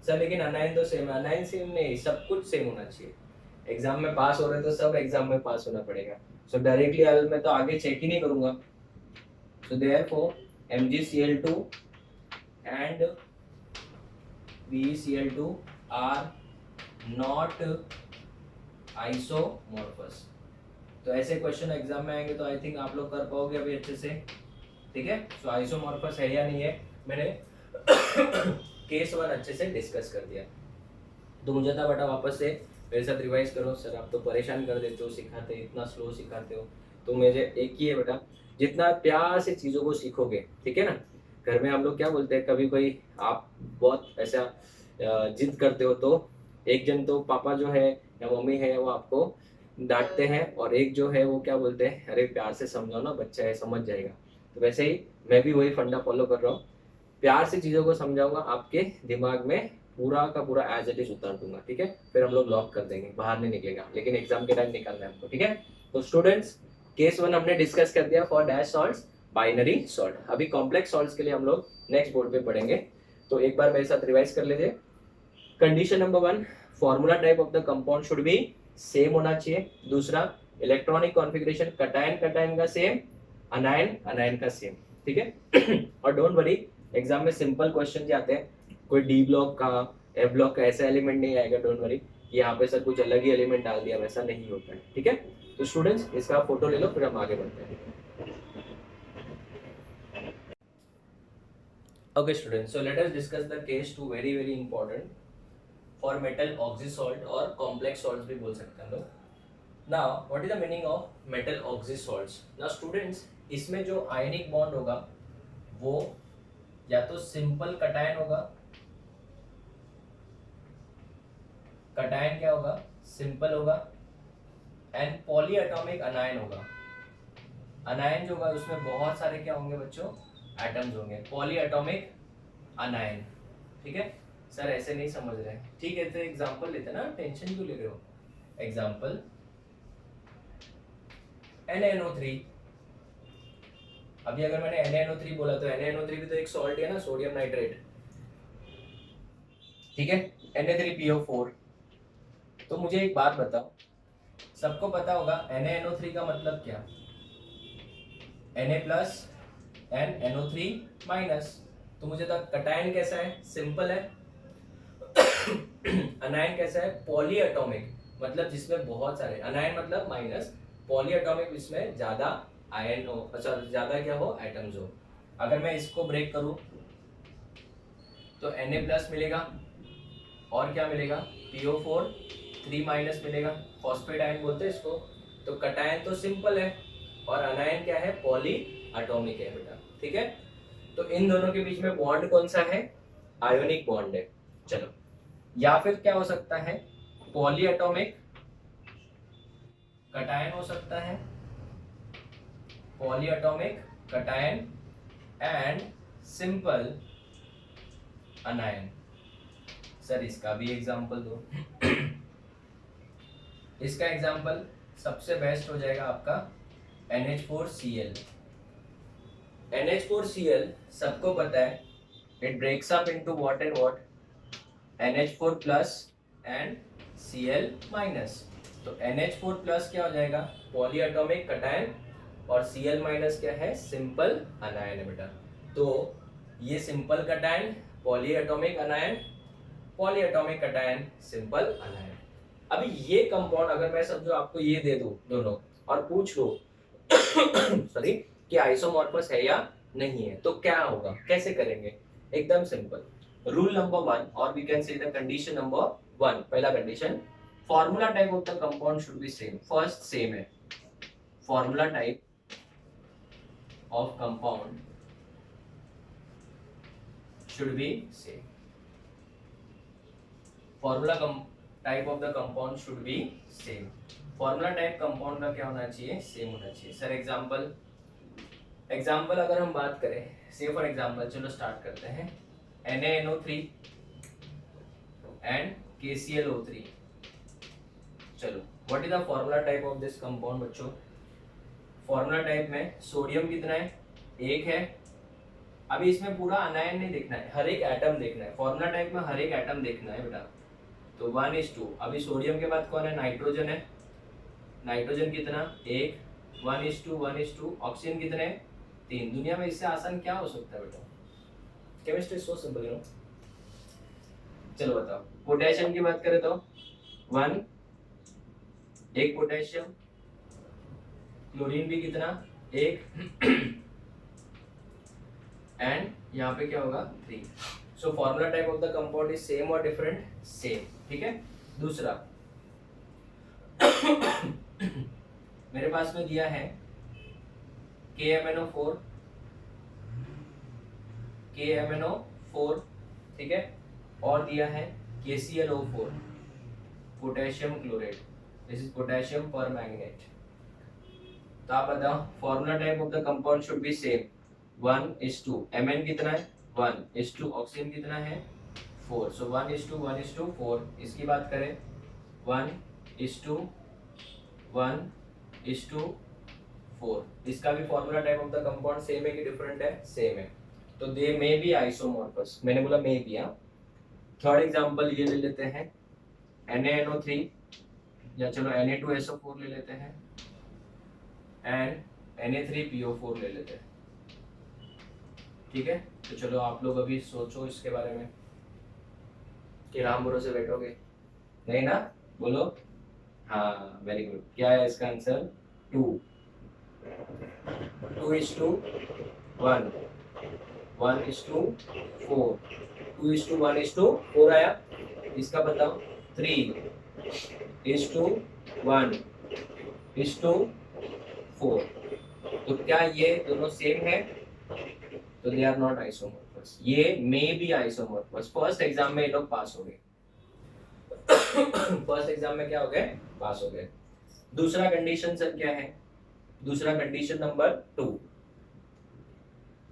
सर, लेकिन अनायन तो सेम है। अनायन सेम नहीं, सब कुछ सेम होना चाहिए। एग्जाम में पास हो रहे तो सब एग्जाम में पास होना पड़ेगा। सो डायरेक्टली मैं तो आगे चेक ही नहीं करूंगा। So therefore MgCl2 and BeCl2 are not isomorphous। तो ऐसे क्वेश्चन एग्जाम में आएंगे तो आई थिंक आप लोग कर पाओगे अभी अच्छे से, ठीक है। सो आइसोमॉर्फस है या नहीं है, मैंने केस 1 अच्छे से डिस्कस कर दिया। तो मुझे था बेटा वापस से मेरे साथ रिवाइज करो, सर आप तो परेशान कर देते हो, सिखाते इतना स्लो सिखाते हो। तो मुझे एक ही है बेटा, जितना प्यार से चीज़ों को सीखोगे, ठीक है ना। घर में हम लोग क्या बोलते हैं, कभी कोई आप बहुत ऐसा जिद करते हो तो एक जन तो पापा जो है या मम्मी है वो आपको डांटते हैं, और एक जो है वो क्या बोलते हैं, अरे प्यार से समझाओ ना, बच्चा है समझ जाएगा। तो वैसे ही मैं भी वही फंडा फॉलो कर रहा हूँ, प्यार से चीज़ों को समझाऊंगा, आपके दिमाग में पूरा का पूरा एज इट इज उतार दूंगा, ठीक है। फिर हम लोग लॉक कर देंगे, बाहर नहीं निकलेगा, लेकिन एग्जाम के टाइम निकालना है आपको, ठीक है। तो स्टूडेंट्स केस 1 हमने डिस्कस कर दिया for dash salts, binary salt. अभी कॉम्प्लेक्स सॉल्ट्स के लिए हम लोग नेक्स्ट बोर्ड पे पढ़ेंगे। तो एक बार मेरे साथ रिवाइज कर लीजिए। Condition number 1, formula type of the compound should be same होना चाहिए। दूसरा, इलेक्ट्रॉनिक कॉन्फ़िगरेशन कटायन कटायन का सेम, अनायन अनायन का सेम, ठीक है। और डोंट वरी, एग्जाम में सिंपल क्वेश्चन आते हैं, कोई डी ब्लॉक का एफ ब्लॉक का ऐसा एलिमेंट नहीं आएगा, डोंट वरी। यहाँ पे सर कुछ अलग ही एलिमेंट डाल दिया, वैसा नहीं होता है, ठीक है। तो स्टूडेंट्स इसका फोटो ले लो, फिर हम आगे बढ़ते हैं। Okay students, so let us discuss the case 2, very very important for metal oxysalt or complex salts भी बोल सकते हैं लोग। Now what is the meaning of metal oxysalts? Now students, इसमें जो आयनिक बॉन्ड होगा वो या तो सिंपल कटायन होगा, कटायन क्या होगा, सिंपल होगा, एंड पॉलीएटॉमिक अनायन होगा। अनायन जो होगा उसमें बहुत सारे क्या होंगे बच्चों, एटम्स होंगे, पॉलीएटॉमिक अनायन, ठीक है। सर ऐसे नहीं समझ रहे, ठीक है, तो एग्जांपल लेते ना, टेंशन क्यों ले रहे हो। Example NaNO3। अभी अगर मैंने NaNO3 बोला तो NaNO3 भी तो एक सॉल्ट है ना, सोडियम नाइट्रेट, ठीक है। Na3PO4। तो मुझे एक बात बताओ, सबको पता होगा NaNO3 का मतलब क्या, Na plus and NO3 minus. तो मुझे तो कटायन कैसा है, सिंपल है। अनायन कैसा है, पॉलीएटॉमिक, मतलब जिसमें बहुत सारे, अनायन मतलब माइनस, पॉलीएटॉमिक जिसमें ज्यादा आयन हो, अच्छा ज्यादा क्या हो, एटम्स हो। अगर मैं इसको ब्रेक करूं तो Na प्लस मिलेगा, और क्या मिलेगा, PO4 3 माइनस मिलेगा, फॉस्फेट आयन बोलते हैं इसको। तो कटायन तो सिंपल है और अनायन क्या है, पॉली एटॉमिक है बेटा, ठीक है। तो इन दोनों के बीच में बॉन्ड कौन सा है, आयोनिक बॉन्ड है। चलो, या फिर क्या हो सकता है, पॉलीएटॉमिक कटायन हो सकता है, polyatomic cation and simple अनायन। Sir इसका भी एग्जांपल दो। इसका एग्जांपल सबसे बेस्ट हो जाएगा आपका NH4Cl। NH4Cl सबको पता है, it breaks up into what and what, NH4 plus and Cl minus. तो NH4 प्लस क्या हो जाएगा, पॉलीएटॉमिक कटायन, और Cl माइनस क्या है, सिंपल अनायन है बेटा। तो ये simple cation, polyatomic anion, polyatomic cation, simple anion. अभी ये कंपाउंड अगर मैं समझो आपको ये दे दूं दोनों और पूछ लो सॉरी कि आइसोमॉर्फस है या नहीं है, तो क्या होगा, कैसे करेंगे, एकदम सिंपल। रूल नंबर 1 और we can say the condition number 1, पहला condition, formula type of the compound should be same. First same है, formula type of compound should be same. Formula type of the compound should be same. Formula type compound का क्या होना चाहिए, same होना चाहिए। Sir example अगर हम बात करें, से फॉर एग्जाम्पल, चलो स्टार्ट करते हैं, NaNO3 एंड KClO3। चलो, what is the formula type of this compound बच्चों। फॉर्मूला टाइप में सोडियम कितना है, 1 है। अभी इसमें पूरा अनायन नहीं देखना है, हर एक एटम देखना है, फॉर्मूला टाइप में हर एक एटम देखना है बेटा। तो 1:2। अभी सोडियम के बाद कौन है, नाइट्रोजन है, नाइट्रोजन कितना, 1, 1:1:2। ऑक्सीजन कितने, 3। दुनिया में इससे आसान क्या हो सकता है बेटा, chemistry so simple you know. चलो बताओ, पोटेशियम की बात करें तो 1, एक पोटेशियम, क्लोरीन भी कितना, 1 एंड यहाँ पे क्या होगा 3। सो formula type of the compound is same और डिफरेंट, सेम, ठीक है। दूसरा मेरे पास में दिया है KMnO4, KMnO4, ठीक है, और दिया है KClO4, potassium chloride, this is potassium पर मैंगनेट। तो आप बताओ formula type of the compound should be same, 1:2, Mn कितना है 1:2, ऑक्सीजन कितना है 4, सो 1:1:4। इसकी बात करें 1:1:4, इसका भी formula type of the compound same है कि डिफरेंट है, सेम है। तो दे मे बी आइसोमॉर्फस, मैंने बोला मे बी। हाँ, थर्ड एग्जांपल ये ले लेते हैं NaNO3, या चलो Na2SO4 ले लेते हैं एंड Na3PO4 ले लेते हैं, ठीक है। तो चलो आप लोग अभी सोचो इसके बारे में कि राम भरोसे बैठोगे नहीं ना, बोलो हाँ, वेरी गुड। क्या है इसका आंसर 2, 2:1, 1:4, 2:1:4 आया। इसका बताओ 3:1:4। तो क्या ये दोनों सेम है? तो दे आर नॉट आइसोमॉर्फस, ये may be isomorphous. First exam में ये लोग पास हो गए फर्स्ट एग्जाम में क्या हो गए, पास हो गए। दूसरा कंडीशन सर क्या है, दूसरा condition number 2,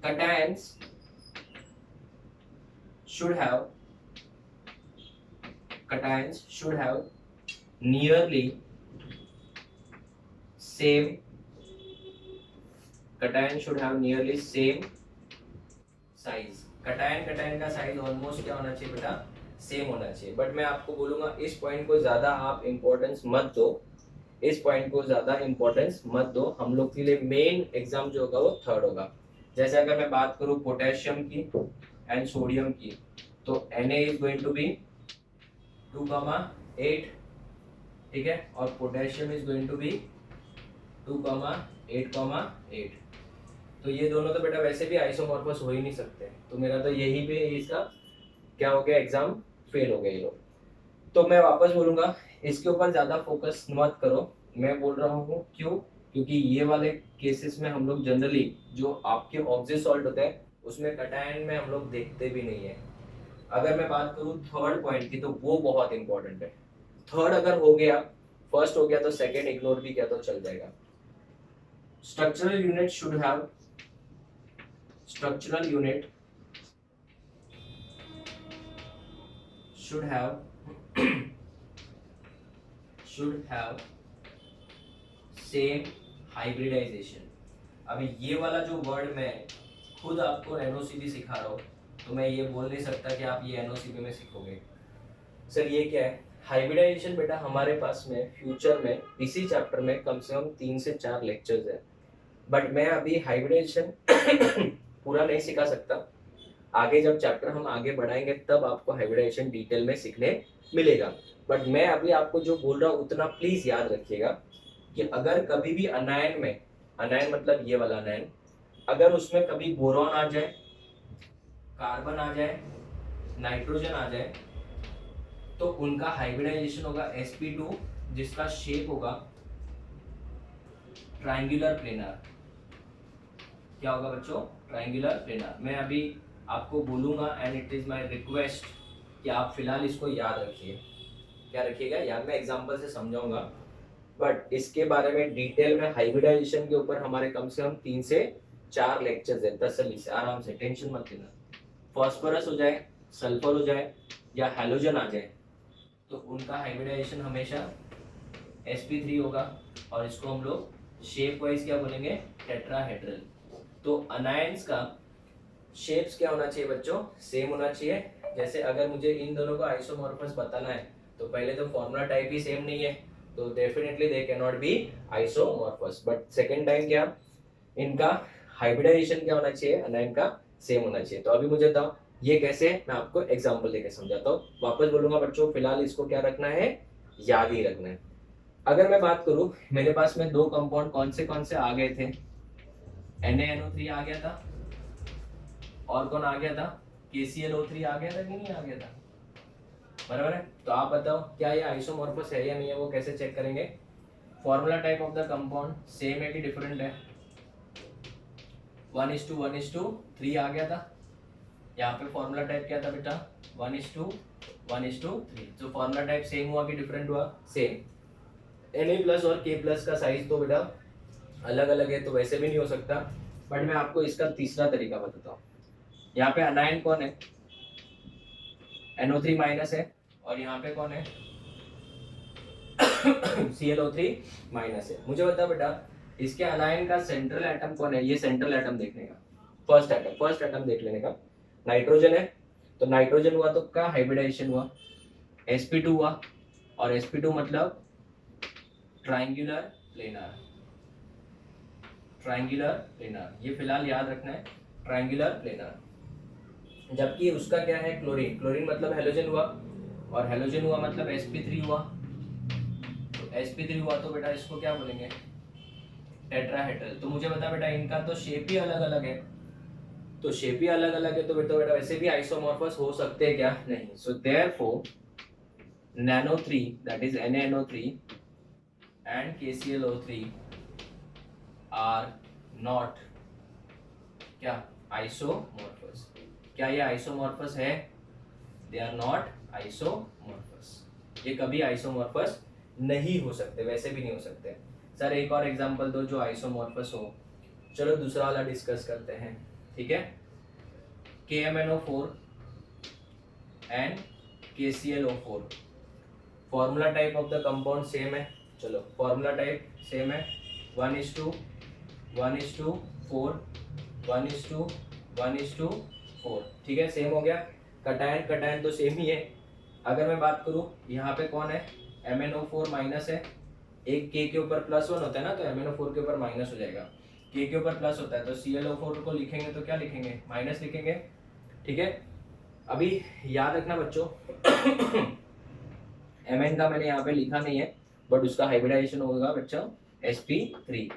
cations should have nearly same, cations should have nearly same size। Cation का साइज ऑलमोस्ट क्या होना चाहिए बेटा, सेम होना चाहिए। बट मैं आपको बोलूंगा इस पॉइंट को ज्यादा आप इंपॉर्टेंस मत दो, इस पॉइंट को ज्यादा इंपॉर्टेंस मत दो। हम लोग के लिए मेन एग्जाम जो होगा वो थर्ड होगा। जैसे अगर मैं बात करूं पोटेशियम की एंड सोडियम की, तो Na is going to be 2,8, ठीक है, और potassium is going to be 2,8,8। तो ये दोनों तो बेटा वैसे भी आइसोमॉर्फस हो ही नहीं सकते, तो मेरा तो यही पे इसका क्या हो गया, एग्जाम फेल हो गए ये लोग। तो मैं वापस बोलूंगा इसके ऊपर ज्यादा फोकस मत करो। मैं बोल रहा हूँ क्यों, क्योंकि ये वाले केसेस में हम लोग जनरली जो आपके ऑक्सी सॉल्ट होते हैं उसमें कटायन में हम लोग देखते भी नहीं है। अगर मैं बात करूँ थर्ड पॉइंट की, तो वो बहुत इंपॉर्टेंट है। थर्ड अगर हो गया, फर्स्ट हो गया तो सेकंड इग्नोर भी किया तो चल जाएगा। Structural unit should have same hybridization. अभी ये वाला जो वर्ड मैं खुद आपको NOCB सिखा रहा हूँ, तो मैं ये बोल नहीं सकता कि आप ये NOCB में सीखोगे। सर ये क्या है हाइब्रिडाइजेशन? बेटा हमारे पास में फ्यूचर में इसी चैप्टर में कम से कम 3 से 4 लेक्चर्स है, बट मैं अभी हाइब्रिडाइजेशन पूरा नहीं सिखा सकता। आगे जब चैप्टर हम आगे बढ़ाएंगे तब आपको हाइब्रिडाइजेशन डिटेल में सीखने मिलेगा। बट मैं अभी आपको जो बोल रहा हूँ उतना प्लीज याद रखिएगा कि अगर कभी भी अनायन में, अनायन मतलब ये वाला अनायन, अगर उसमें कभी बोरॉन आ जाए, कार्बन आ जाए, नाइट्रोजन आ जाए, तो उनका हाइब्रिडाइजेशन होगा sp2, जिसका शेप होगा ट्रायंगुलर प्लेनर। क्या होगा बच्चों? Triangular planar. मैं अभी आपको बोलूंगा and it is my request कि आप फिलहाल इसको याद रखिए। क्या रखिएगा याद? मैं एग्जांपल से समझाऊंगा, बट इसके बारे में डिटेल में हाइब्रिडाइजेशन के ऊपर हमारे कम से कम 3 से 4 लेक्चर्स है। तसल्ली से, आराम से, टेंशन मत लेना। फॉस्फोरस हो जाए, सल्फर हो जाए या हैलोजन आ जाए, तो उनका हाइब्रिडाइजेशन हमेशा sp3 होगा, और इसको हम लोग शेप वाइज क्या बोलेंगे, टेट्राहेड्रल। तो अनायंस का शेप्स क्या होना चाहिए बच्चों? सेम होना चाहिए। जैसे अगर मुझे इन दोनों का आइसोमॉर्फस बताना है, तो पहले तो फॉर्मूला टाइप ही सेम नहीं है, तो definitely they can not be isomorphous. But second time क्या, इनका हाइब्रिडाइजेशन क्या होना चाहिए, अनायन का सेम होना चाहिए। तो अभी मुझे बताओ ये कैसे, मैं आपको एग्जांपल देके समझाता हूँ। वापस बोलूंगा बच्चों, फिलहाल इसको क्या रखना है, याद ही रखना है। अगर मैं बात करूं, मेरे पास में दो कंपाउंड कौन से आ गए थे, NaNO3 आ गया था, और कौन आ गया था, KClO3 आ गया था कि नहीं आ गया था, बराबर है। तो आप बताओ क्या ये आइसोमॉर्फस है या नहीं है, वो कैसे चेक करेंगे। Formula type of the compound same है कि डिफरेंट है, 1:1:3 आ गया था। यहाँ पे फॉर्मूला टाइप क्या था बेटा, 1:1:3। तो फॉर्मूला टाइप सेम हुआ कि डिफरेंट हुआ, सेम। Na प्लस और K प्लस का साइज तो बेटा अलग अलग है, तो वैसे भी नहीं हो सकता। बट मैं आपको इसका तीसरा तरीका बताता हूँ। यहाँ पे अनायन कौन है, NO3 माइनस है, और यहाँ पे कौन है ClO3 माइनस है। मुझे बता बेटा, इसके अनायन का सेंट्रल एटम कौन है, ये सेंट्रल एटम देखने का, फर्स्ट एटम देख लेने का। नाइट्रोजन है, तो नाइट्रोजन हुआ तो क्या हाइब्रिडाइजेशन हुआ, sp2 हुआ, और sp2 मतलब ट्राइंगुलर प्लेनर, ट्राइंगुलर प्लेनर, ये फिलहाल याद रखना है, ट्राइंगुलर प्लेनर। जबकि उसका क्या है, क्लोरीन, क्लोरीन मतलब हेलोजन हुआ, और हेलोजन हुआ मतलब sp3 हुआ। तो sp3 हुआ तो बेटा इसको क्या बोलेंगे, टेट्राहेड्रल। तो मुझे बता बेटा, इनका तो शेप ही अलग अलग है, तो शेप ही अलग अलग है, तो बेटा वैसे भी आइसोमॉर्फस हो सकते हैं क्या, नहीं। So therefore NaNO3 that is NaNO3 and KClO3 are not क्या, आइसोमॉर्फस। क्या ये आइसोमॉर्फस है, दे आर नॉट आइसोमॉर्फस, ये कभी आइसोमॉर्फस नहीं हो सकते, वैसे भी नहीं हो सकते। सर एक और एग्जांपल दो जो आइसोमॉर्फस हो। चलो दूसरा वाला डिस्कस करते हैं, ठीक है। KMNO4 and KClO4, formula type of the compound same है। चलो फॉर्मूला टाइप सेम है, 1:1:4 1:1:4, ठीक है, सेम हो गया। कटायन कटायन तो सेम ही है। अगर मैं बात करूं, यहाँ पे कौन है, MnO4 माइनस है, एक K के ऊपर +1 होता है ना, तो MnO4 के ऊपर माइनस हो जाएगा। K के ऊपर प्लस होता है, तो ClO4 को लिखेंगे तो क्या लिखेंगे, माइनस लिखेंगे, ठीक है। अभी याद रखना बच्चों Mn का मैंने यहाँ पे लिखा नहीं है, बट उसका हाइब्रिडाइजेशन होगा बच्चों sp3,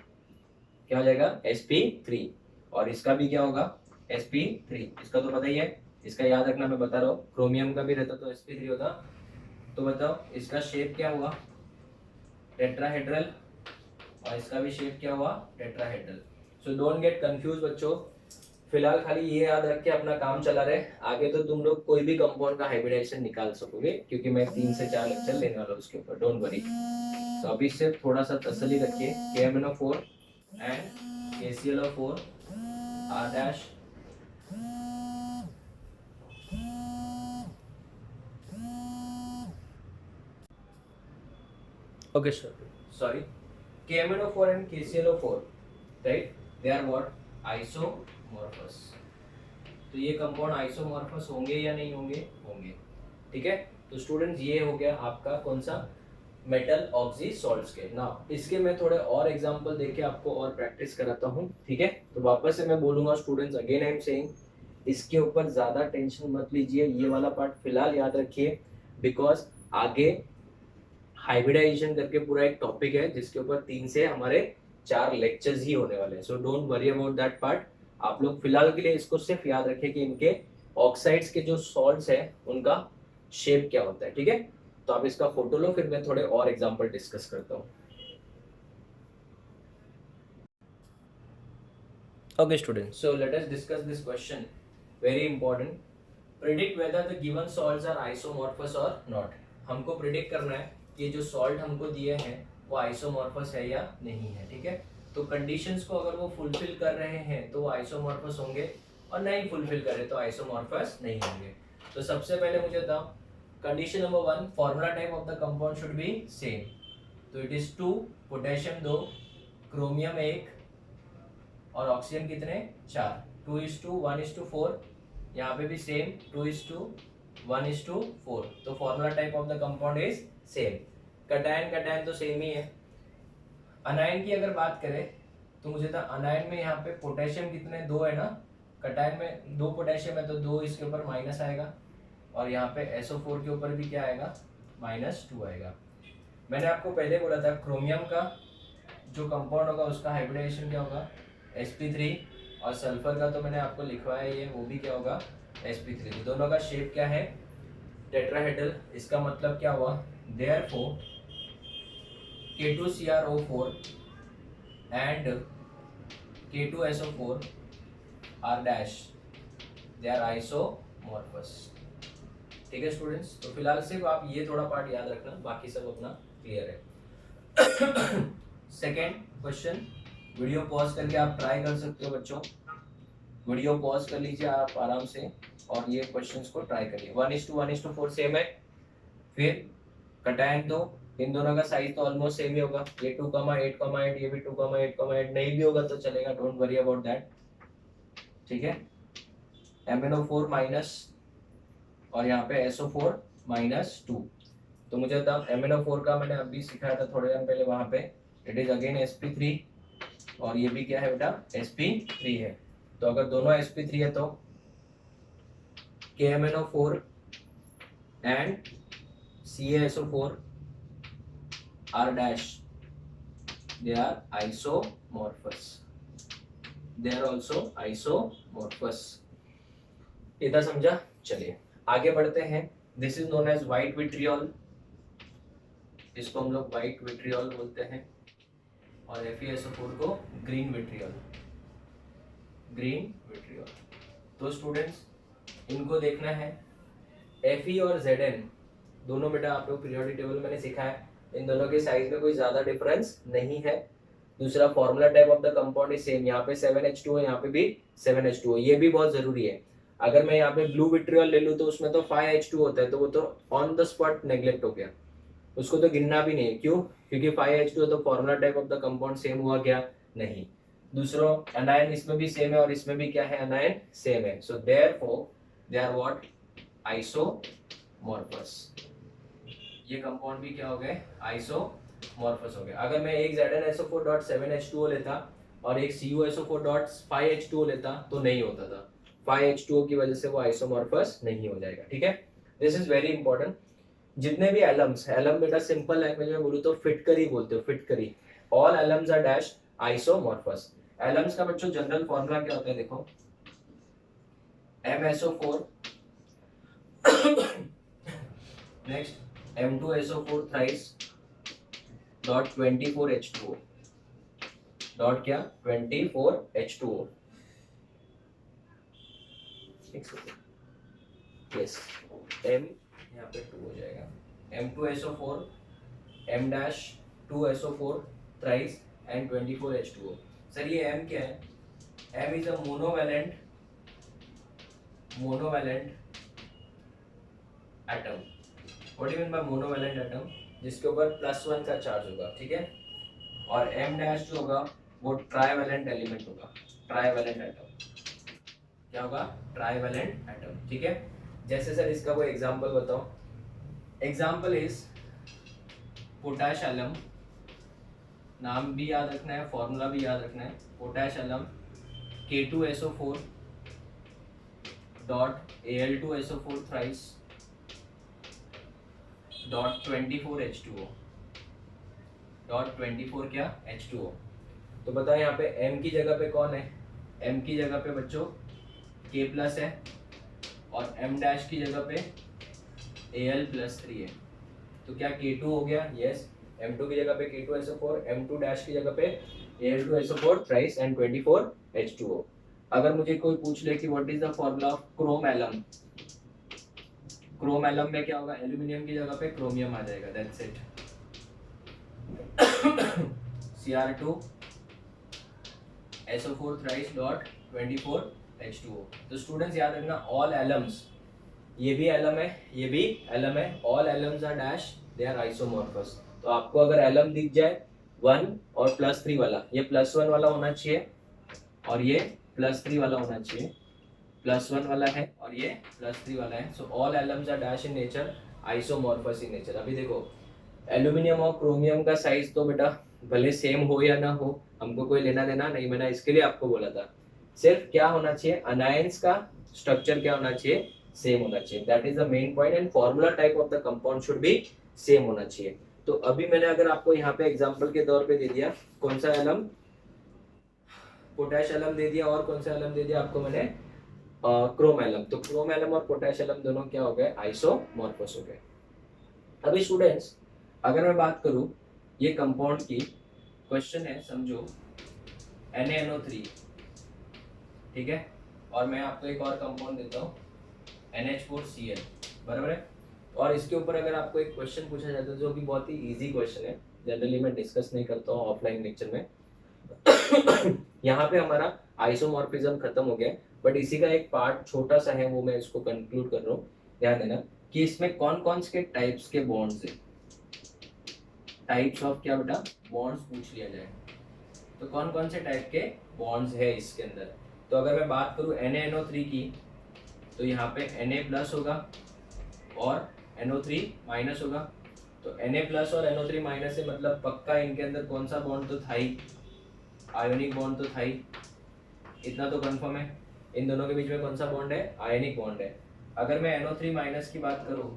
क्या हो जाएगा sp3, और इसका भी क्या होगा sp3, इसका तो पता ही है, इसका याद रखना, मैं बता रहा हूँ। क्रोमियम का भी रहता तो sp3 होता। तो बताओ इसका शेप क्या हुआ, टेट्राहेड्रल, और इसका भी शेप क्या हुआ, tetrahedral. So don't get confuse बच्चों, फिलहाल खाली ये याद रख के अपना काम चला रहे, आगे तो तुम लोग कोई भी कंपाउंड का हाइब्रिडाइजेशन निकाल सकोगे, क्योंकि मैं 3 से 4 लेक्चर लेने वाला हूँ उसके ऊपर, डोंट वरी। तो अभी से थोड़ा सा तसल्ली रखिए, KMNO4 and KClO4 R dash okay sir, sorry, KMNO4 and KClO4, right, they are what, isomorphous। तो ये कंपाउंड आइसोमॉर्फस होंगे या नहीं होंगे, होंगे, ठीक है। तो स्टूडेंट्स ये हो गया आपका कौन सा, मेटल ऑक्सी सॉल्ट्स के। ना इसके मैं थोड़े और एग्जांपल देके आपको और प्रैक्टिस कराता हूँ, ठीक है। तो वापस से मैं बोलूंगा students, again I am saying, इसके ऊपर ज्यादा टेंशन मत लीजिए, ये वाला पार्ट फिलहाल याद रखिए, बिकॉज आगे हाइब्रिडाइजेशन करके पूरा एक टॉपिक है जिसके ऊपर 3 से हमारे 4 लेक्चर्स ही होने वाले हैं। So don't worry about that part. आप लोग फिलहाल के लिए इसको सिर्फ याद रखें कि इनके ऑक्साइड्स के जो सॉल्ट्स है उनका शेप क्या होता है, ठीक है। तो आप इसका फोटो लो, फिर मैं थोड़े और एग्जांपल डिस्कस करता हूँ। Okay students, so let us discuss this question, very important. Predict whether the given salts are isomorphous or not। हमको प्रिडिक्ट करना है कि जो सॉल्ट हमको दिए हैं वो आइसोमॉर्फस है या नहीं है, ठीक है। तो कंडीशंस को अगर वो फुलफिल कर रहे हैं तो वो आइसोमॉर्फस होंगे, और नहीं फुलफिल करे तो आइसोमॉर्फस नहीं होंगे। तो सबसे पहले मुझे बताओ, condition number 1, formula type of the compound should be same. तो इट इज 2, पोटेशियम 2, क्रोमियम 1, और ऑक्सीजन कितने, 4, 2:1:4। यहाँ पे भी सेम 2:1:4। तो formula type of the compound is same. Cation cation तो सेम ही है। अनायन की अगर बात करें तो मुझे था अनायन में यहाँ पे पोटेशियम कितने, 2 है ना, कटायन में 2 पोटेशियम है तो 2 इसके ऊपर माइनस आएगा, और यहाँ पे SO4 के ऊपर भी क्या आएगा, -2 आएगा। मैंने आपको पहले बोला था क्रोमियम का जो कंपाउंड होगा उसका हाइब्रिडाइजेशन क्या होगा, sp3, और सल्फर का तो मैंने आपको लिखवाया ये, वो भी क्या होगा, sp3। तो दोनों का शेप क्या है, टेट्राहेड्रल। इसका मतलब क्या हुआ, therefore K2CrO4 and K2SO4 are dash, they are isomorphous। ठीक है स्टूडेंट्स, तो फिलहाल सिर्फ आप ये थोड़ा पार्ट याद रखना, बाकी सब अपना क्लियर है। सेकेंड क्वेश्चन, वीडियो पॉज करके आप ट्राई कर सकते हो बच्चों, वीडियो पॉज कर लीजिए आप आराम से और ये क्वेश्चंस को ट्राई करिए। 1:1:4 सेम है। फिर कटायन दो, इन दोनों का साइज तो ऑलमोस्ट सेम ही होगा, ये 2,8,8, ये भी 2,8,8, नहीं भी होगा तो चलेगा, डोंट वरी अबाउट दैट। ठीक है, MnO4 माइनस और यहाँ पे SO4 -2। तो मुझे तब MnO4 का मैंने अभी सिखाया था थोड़े टाइम पहले वहां पे, इट इज अगेन sp3, और ये भी क्या है बेटा, sp3 है। तो अगर दोनों sp3 है तो KMnO4 and CaSO4 are dash, they are isomorphous, they are also isomorphous। इतना समझा, चलिए आगे बढ़ते हैं। This is known as white vitriol, इसको हम लोग व्हाइट विट्रियोल बोलते हैं, और FeSO4 को ग्रीन विट्रियोल, ग्रीन विट्रियोल। तो स्टूडेंट्स इनको देखना है, Fe और Zn दोनों बेटा आप लोग पीरियोडिक टेबल मैंने सिखाया, इन दोनों के साइज में कोई ज्यादा डिफरेंस नहीं है। दूसरा formula type of the compound is same, यहाँ पे 7H2 है, यहाँ पे भी 7H2 है, ये भी बहुत जरूरी है। अगर मैं यहाँ पे ब्लू विट्रियोल ले लूँ तो उसमें तो 5H2 होता है, तो वो तो ऑन द स्पॉट नेग्लेक्ट हो गया, उसको तो गिनना भी नहीं है। क्यों, क्योंकि 5H2 तो formula type of the compound same हुआ क्या, नहीं। दूसरा एनायन इसमें भी सेम है और इसमें भी क्या है, एनायन सेम है, so therefore they are what, isomorphous. ये कंपाउंड भी क्या हो गए, आइसोमॉर्फस हो गए। अगर मैं एक ZnSO4.7H2O लेता और एक CuSO4.5H2O लेता तो नहीं होता था, 5H2O की वजह से वो आइसोमॉर्फस नहीं हो जाएगा। ठीक है, दिस इज वेरी इंपॉर्टेंट। जितने भी एलम्स, एलम बेटा सिंपल लैंग्वेज में बोलूं तो फिटकरी बोलते हो, फिटकरी। All alums are dash isomorphous. Alums का बच्चों जनरल फॉर्मूला क्या होता है, देखो MSO4 next M2SO4 thrice dot 24H2O dot क्या, 24H2O। यस, M यहाँ पे 2 हो जाएगा, M2SO4 M-2SO4 thrice and 24H2O। Sir ये M क्या है, M is a monovalent atom. What you mean by monovalent atom, जिसके ऊपर +1 का चार्ज होगा। ठीक है, और M- जो होगा वो ट्राइवैलेंट एलिमेंट होगा, ट्राइवैलेंट एटम। क्या होगा, ट्राइवैलेंट एटम। ठीक है, जैसे सर इसका कोई एग्जांपल बताओ। एग्जांपल इज पोटैश एलम, नाम भी याद रखना है, फॉर्मूला भी याद रखना है। Potash alum K2SO4 dot Al2SO4 thrice dot 24H2O dot 24 क्या, H2O। तो बताओ यहाँ पे M की जगह पे कौन है, M की जगह पे बच्चों K+ है, और M' की जगह पे Al+3 है। तो क्या K2 हो गया, यस। M2 की जगह पे K2SO4, M2' की जगह पे Al2SO4 थ्राइस एंड 24H2O। अगर मुझे कोई पूछ ले कि what is the formula of chrome alum, chrome alum में क्या होगा, एल्यूमिनियम की जगह पे क्रोमियम आ जाएगा, that's it. Cr2SO4 thrice dot 24H2O। तो स्टूडेंट्स याद रखना, ऑल एलम्स, ये भी एलम है, ये भी एलम है, all alums are dash, they are isomorphous. तो आपको अगर एलम दिख जाए 1 और +3 वाला, ये +1 वाला होना चाहिए और ये +3 वाला होना चाहिए, +1 वाला है और ये +3 वाला है। So all alums are dash in nature, isomorphous in nature. अभी देखो एल्यूमिनियम और क्रोमियम का साइज तो बेटा भले सेम हो या ना हो, हमको कोई लेना देना नहीं, मैंने इसके लिए आपको बोला था सिर्फ क्या होना चाहिए, अनायंस का स्ट्रक्चर क्या होना चाहिए, सेम होना चाहिए। That is the main point and formula type of the compound should be same होना चाहिए। तो अभी मैंने अगर आपको यहाँ पे एग्जांपल के तौर पे दे दिया, कौन सा एलम, पोटेश एलम दे दिया, और कौन सा एलम दे दिया आपको मैंने, क्रोम एलम। तो क्रोम एलम और पोटेश एलम दोनों क्या हो गए, आइसोमॉर्फस हो गए। अभी स्टूडेंट्स अगर मैं बात करूं ये कंपाउंड की, क्वेश्चन है समझो NaNO3, ठीक है, और मैं आपको एक और कंपाउंड देता हूँ NH4Cl, बराबर है। और इसके ऊपर अगर आपको एक क्वेश्चन पूछा जाता है जो कि बहुत ही इजी क्वेश्चन है, जनरली मैं डिस्कस नहीं करता हूँ ऑफलाइन लेक्चर में यहाँ पे हमारा आइसोमॉर्फिज्म खत्म हो गया, बट इसी का एक पार्ट छोटा सा है, वो मैं इसको कंक्लूड कर रहा हूँ। ध्यान देना कि इसमें कौन कौन से टाइप्स के बॉन्ड्स है, टाइप्स ऑफ क्या बेटा, बॉन्ड्स पूछ लिया जाए तो कौन कौन से टाइप के बॉन्ड्स है इसके अंदर। तो अगर मैं बात करूँ NaNO3 की, तो यहाँ पे Na+ होगा और NO3- होगा। तो Na+ और NO3- से मतलब पक्का इनके अंदर कौन सा बॉन्ड तो था ही, आयोनिक बॉन्ड तो था ही, इतना तो कंफर्म है। इन दोनों के बीच में कौन सा बॉन्ड है, आयनिक बॉन्ड है। अगर मैं NO3- की बात करूँ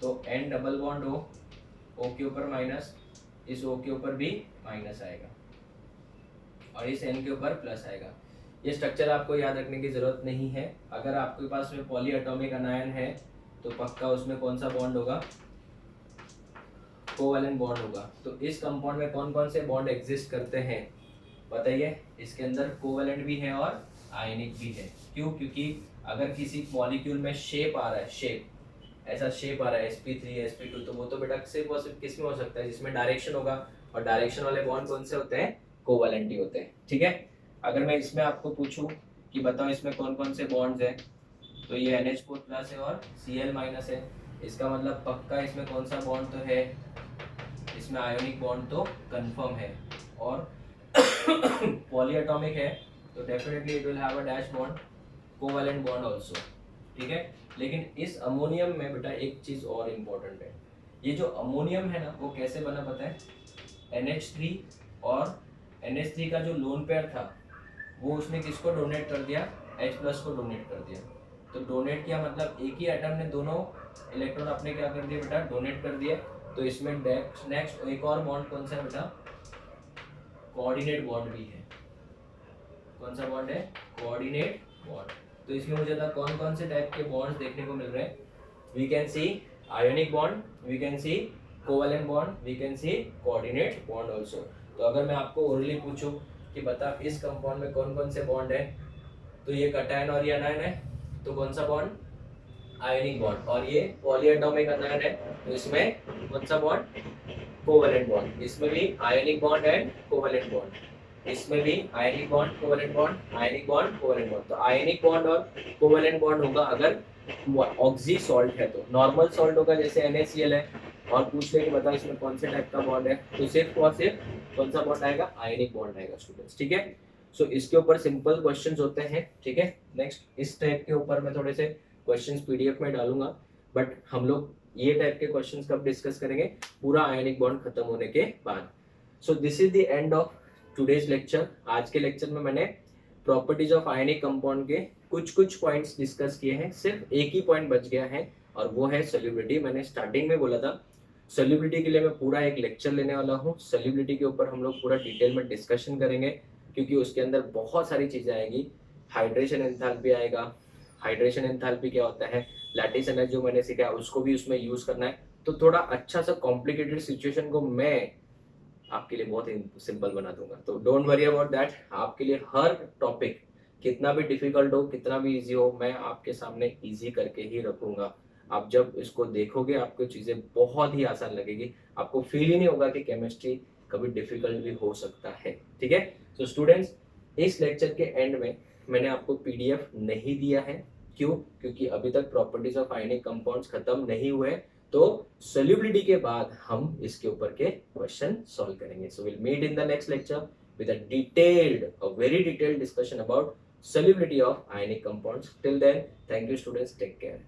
तो N डबल बॉन्ड O के ऊपर माइनस, इस O के ऊपर भी माइनस आएगा और इस N के ऊपर प्लस आएगा। ये स्ट्रक्चर आपको याद रखने की जरूरत नहीं है। अगर आपके पास में पॉली एटॉमिक अनायन है तो पक्का उसमें कौन सा बॉन्ड होगा, कोवैलेंट बॉन्ड होगा। तो इस कंपाउंड में कौन कौन से बॉन्ड एग्जिस्ट करते हैं बताइए। इसके अंदर कोवैलेंट भी है और आयनिक भी है। क्यों? क्योंकि अगर किसी मॉलिक्यूल में शेप आ रहा है, शेप ऐसा शेप आ रहा है sp3 sp2, तो वो तो बेटा सिर्फ और सिर्फ किस में हो सकता है, जिसमें डायरेक्शन होगा, और डायरेक्शन वाले बॉन्ड कौन से होते हैं, कोवैलेंट ही होते हैं। ठीक है, अगर मैं इसमें आपको पूछूं कि बताओ इसमें कौन कौन से बॉन्ड्स हैं, तो ये NH4+ है और Cl- है। इसका मतलब पक्का इसमें कौन सा बॉन्ड तो है, इसमें आयोनिक बॉन्ड तो कंफर्म है। और पॉलीएटॉमिक है तो definitely it will have a dash bond, covalent bond also. ठीक है, लेकिन इस अमोनियम में बेटा एक चीज और इम्पोर्टेंट है। ये जो अमोनियम है ना, वो कैसे बना पता है, NH3 और NH3 का जो लोन पेयर था वो उसने किसको डोनेट कर दिया, H+ को डोनेट कर दिया। तो डोनेट किया मतलब एक ही एटम ने दोनों इलेक्ट्रॉन अपने क्या कर दिए बेटा, डोनेट कर दिए। तो इसमें नेक्स्ट एक और बॉन्ड कौन सा है बेटा, कोऑर्डिनेट बॉन्ड भी है। कौन सा बॉन्ड है, कोऑर्डिनेट बॉन्ड। तो इसमें मुझे था कौन कौन से टाइप के बॉन्ड्स देखने को मिल रहे हैं, we can see ionic bond, we can see covalent bond, we can see coordinate bond also. तो अगर मैं आपको ओरली पूछूं कि बता इस कंपाउंड में कौन कौन से बॉन्ड है, तो ये कटायन और ये अनायन है, तो कौन सा बॉन्ड, आयोनिक बॉन्ड। और ये पॉलीएटॉमिक अनायन है तो इसमें कौन सा बॉन्ड, कोवैलेंट बॉन्ड। इसमें भी ionic bond and covalent bond, इसमें भी ionic bond covalent bond, ionic bond covalent bond. तो आयनिक बॉन्ड और कोवैलेंट बॉन्ड होगा अगर ऑक्सी सॉल्ट है। तो नॉर्मल सॉल्ट होगा जैसे NaCl है, और पूछ ले कि बता इसमें कौन से टाइप का बॉन्ड है, तो सिर्फ और सिर्फ कौन सा बॉन्ड आएगा, आयनिक बॉन्ड आएगा स्टूडेंट्स। ठीक है, सो इसके ऊपर सिंपल क्वेश्चंस होते हैं। ठीक है, नेक्स्ट इस टाइप के ऊपर मैं थोड़े से क्वेश्चंस PDF में डालूंगा, बट हम लोग ये टाइप के क्वेश्चंस कब डिस्कस करेंगे, पूरा आयनिक बॉन्ड खत्म होने के बाद। So this is the end of today's lecture. आज के लेक्चर में मैंने प्रॉपर्टीज ऑफ आयनिक कंपाउंड के कुछ पॉइंट्स डिस्कस किए हैं। सिर्फ एक ही पॉइंट बच गया है और वो है सॉल्युबिलिटी। मैंने स्टार्टिंग में बोला था सॉल्युबिलिटी के लिए मैं पूरा एक लेक्चर लेने वाला हूँ। सॉल्युबिलिटी के ऊपर हम लोग पूरा डिटेल में डिस्कशन करेंगे, क्योंकि उसके अंदर बहुत सारी चीजें आएगी। हाइड्रेशन एंथैल्पी आएगा, हाइड्रेशन एंथैल्पी क्या होता है, लैटिस एनर्जी जो मैंने सीखा उसको भी उसमें यूज करना है। तो थोड़ा अच्छा सा कॉम्प्लिकेटेड सिचुएशन को मैं आपके लिए बहुत ही सिंपल बना दूंगा। तो डोंट वरी अबाउट दैट, आपके लिए हर टॉपिक कितना भी डिफिकल्ट हो, कितना भी इजी हो, मैं आपके सामने इजी करके ही रखूंगा। आप जब इसको देखोगे आपको चीजें बहुत ही आसान लगेगी, आपको फील ही नहीं होगा कि केमिस्ट्री कभी डिफिकल्ट भी हो सकता है। ठीक है, तो स्टूडेंट्स इस लेक्चर के एंड में मैंने आपको PDF नहीं दिया है। क्यों? क्योंकि अभी तक प्रॉपर्टीज ऑफ आयनिक कंपाउंड्स खत्म नहीं हुए। तो सॉल्युबिलिटी के बाद हम इसके ऊपर के क्वेश्चन सॉल्व करेंगे। So will meet in the next lecture with a very detailed discussion about solubility of ionic compounds. Till then, thank you students, take care.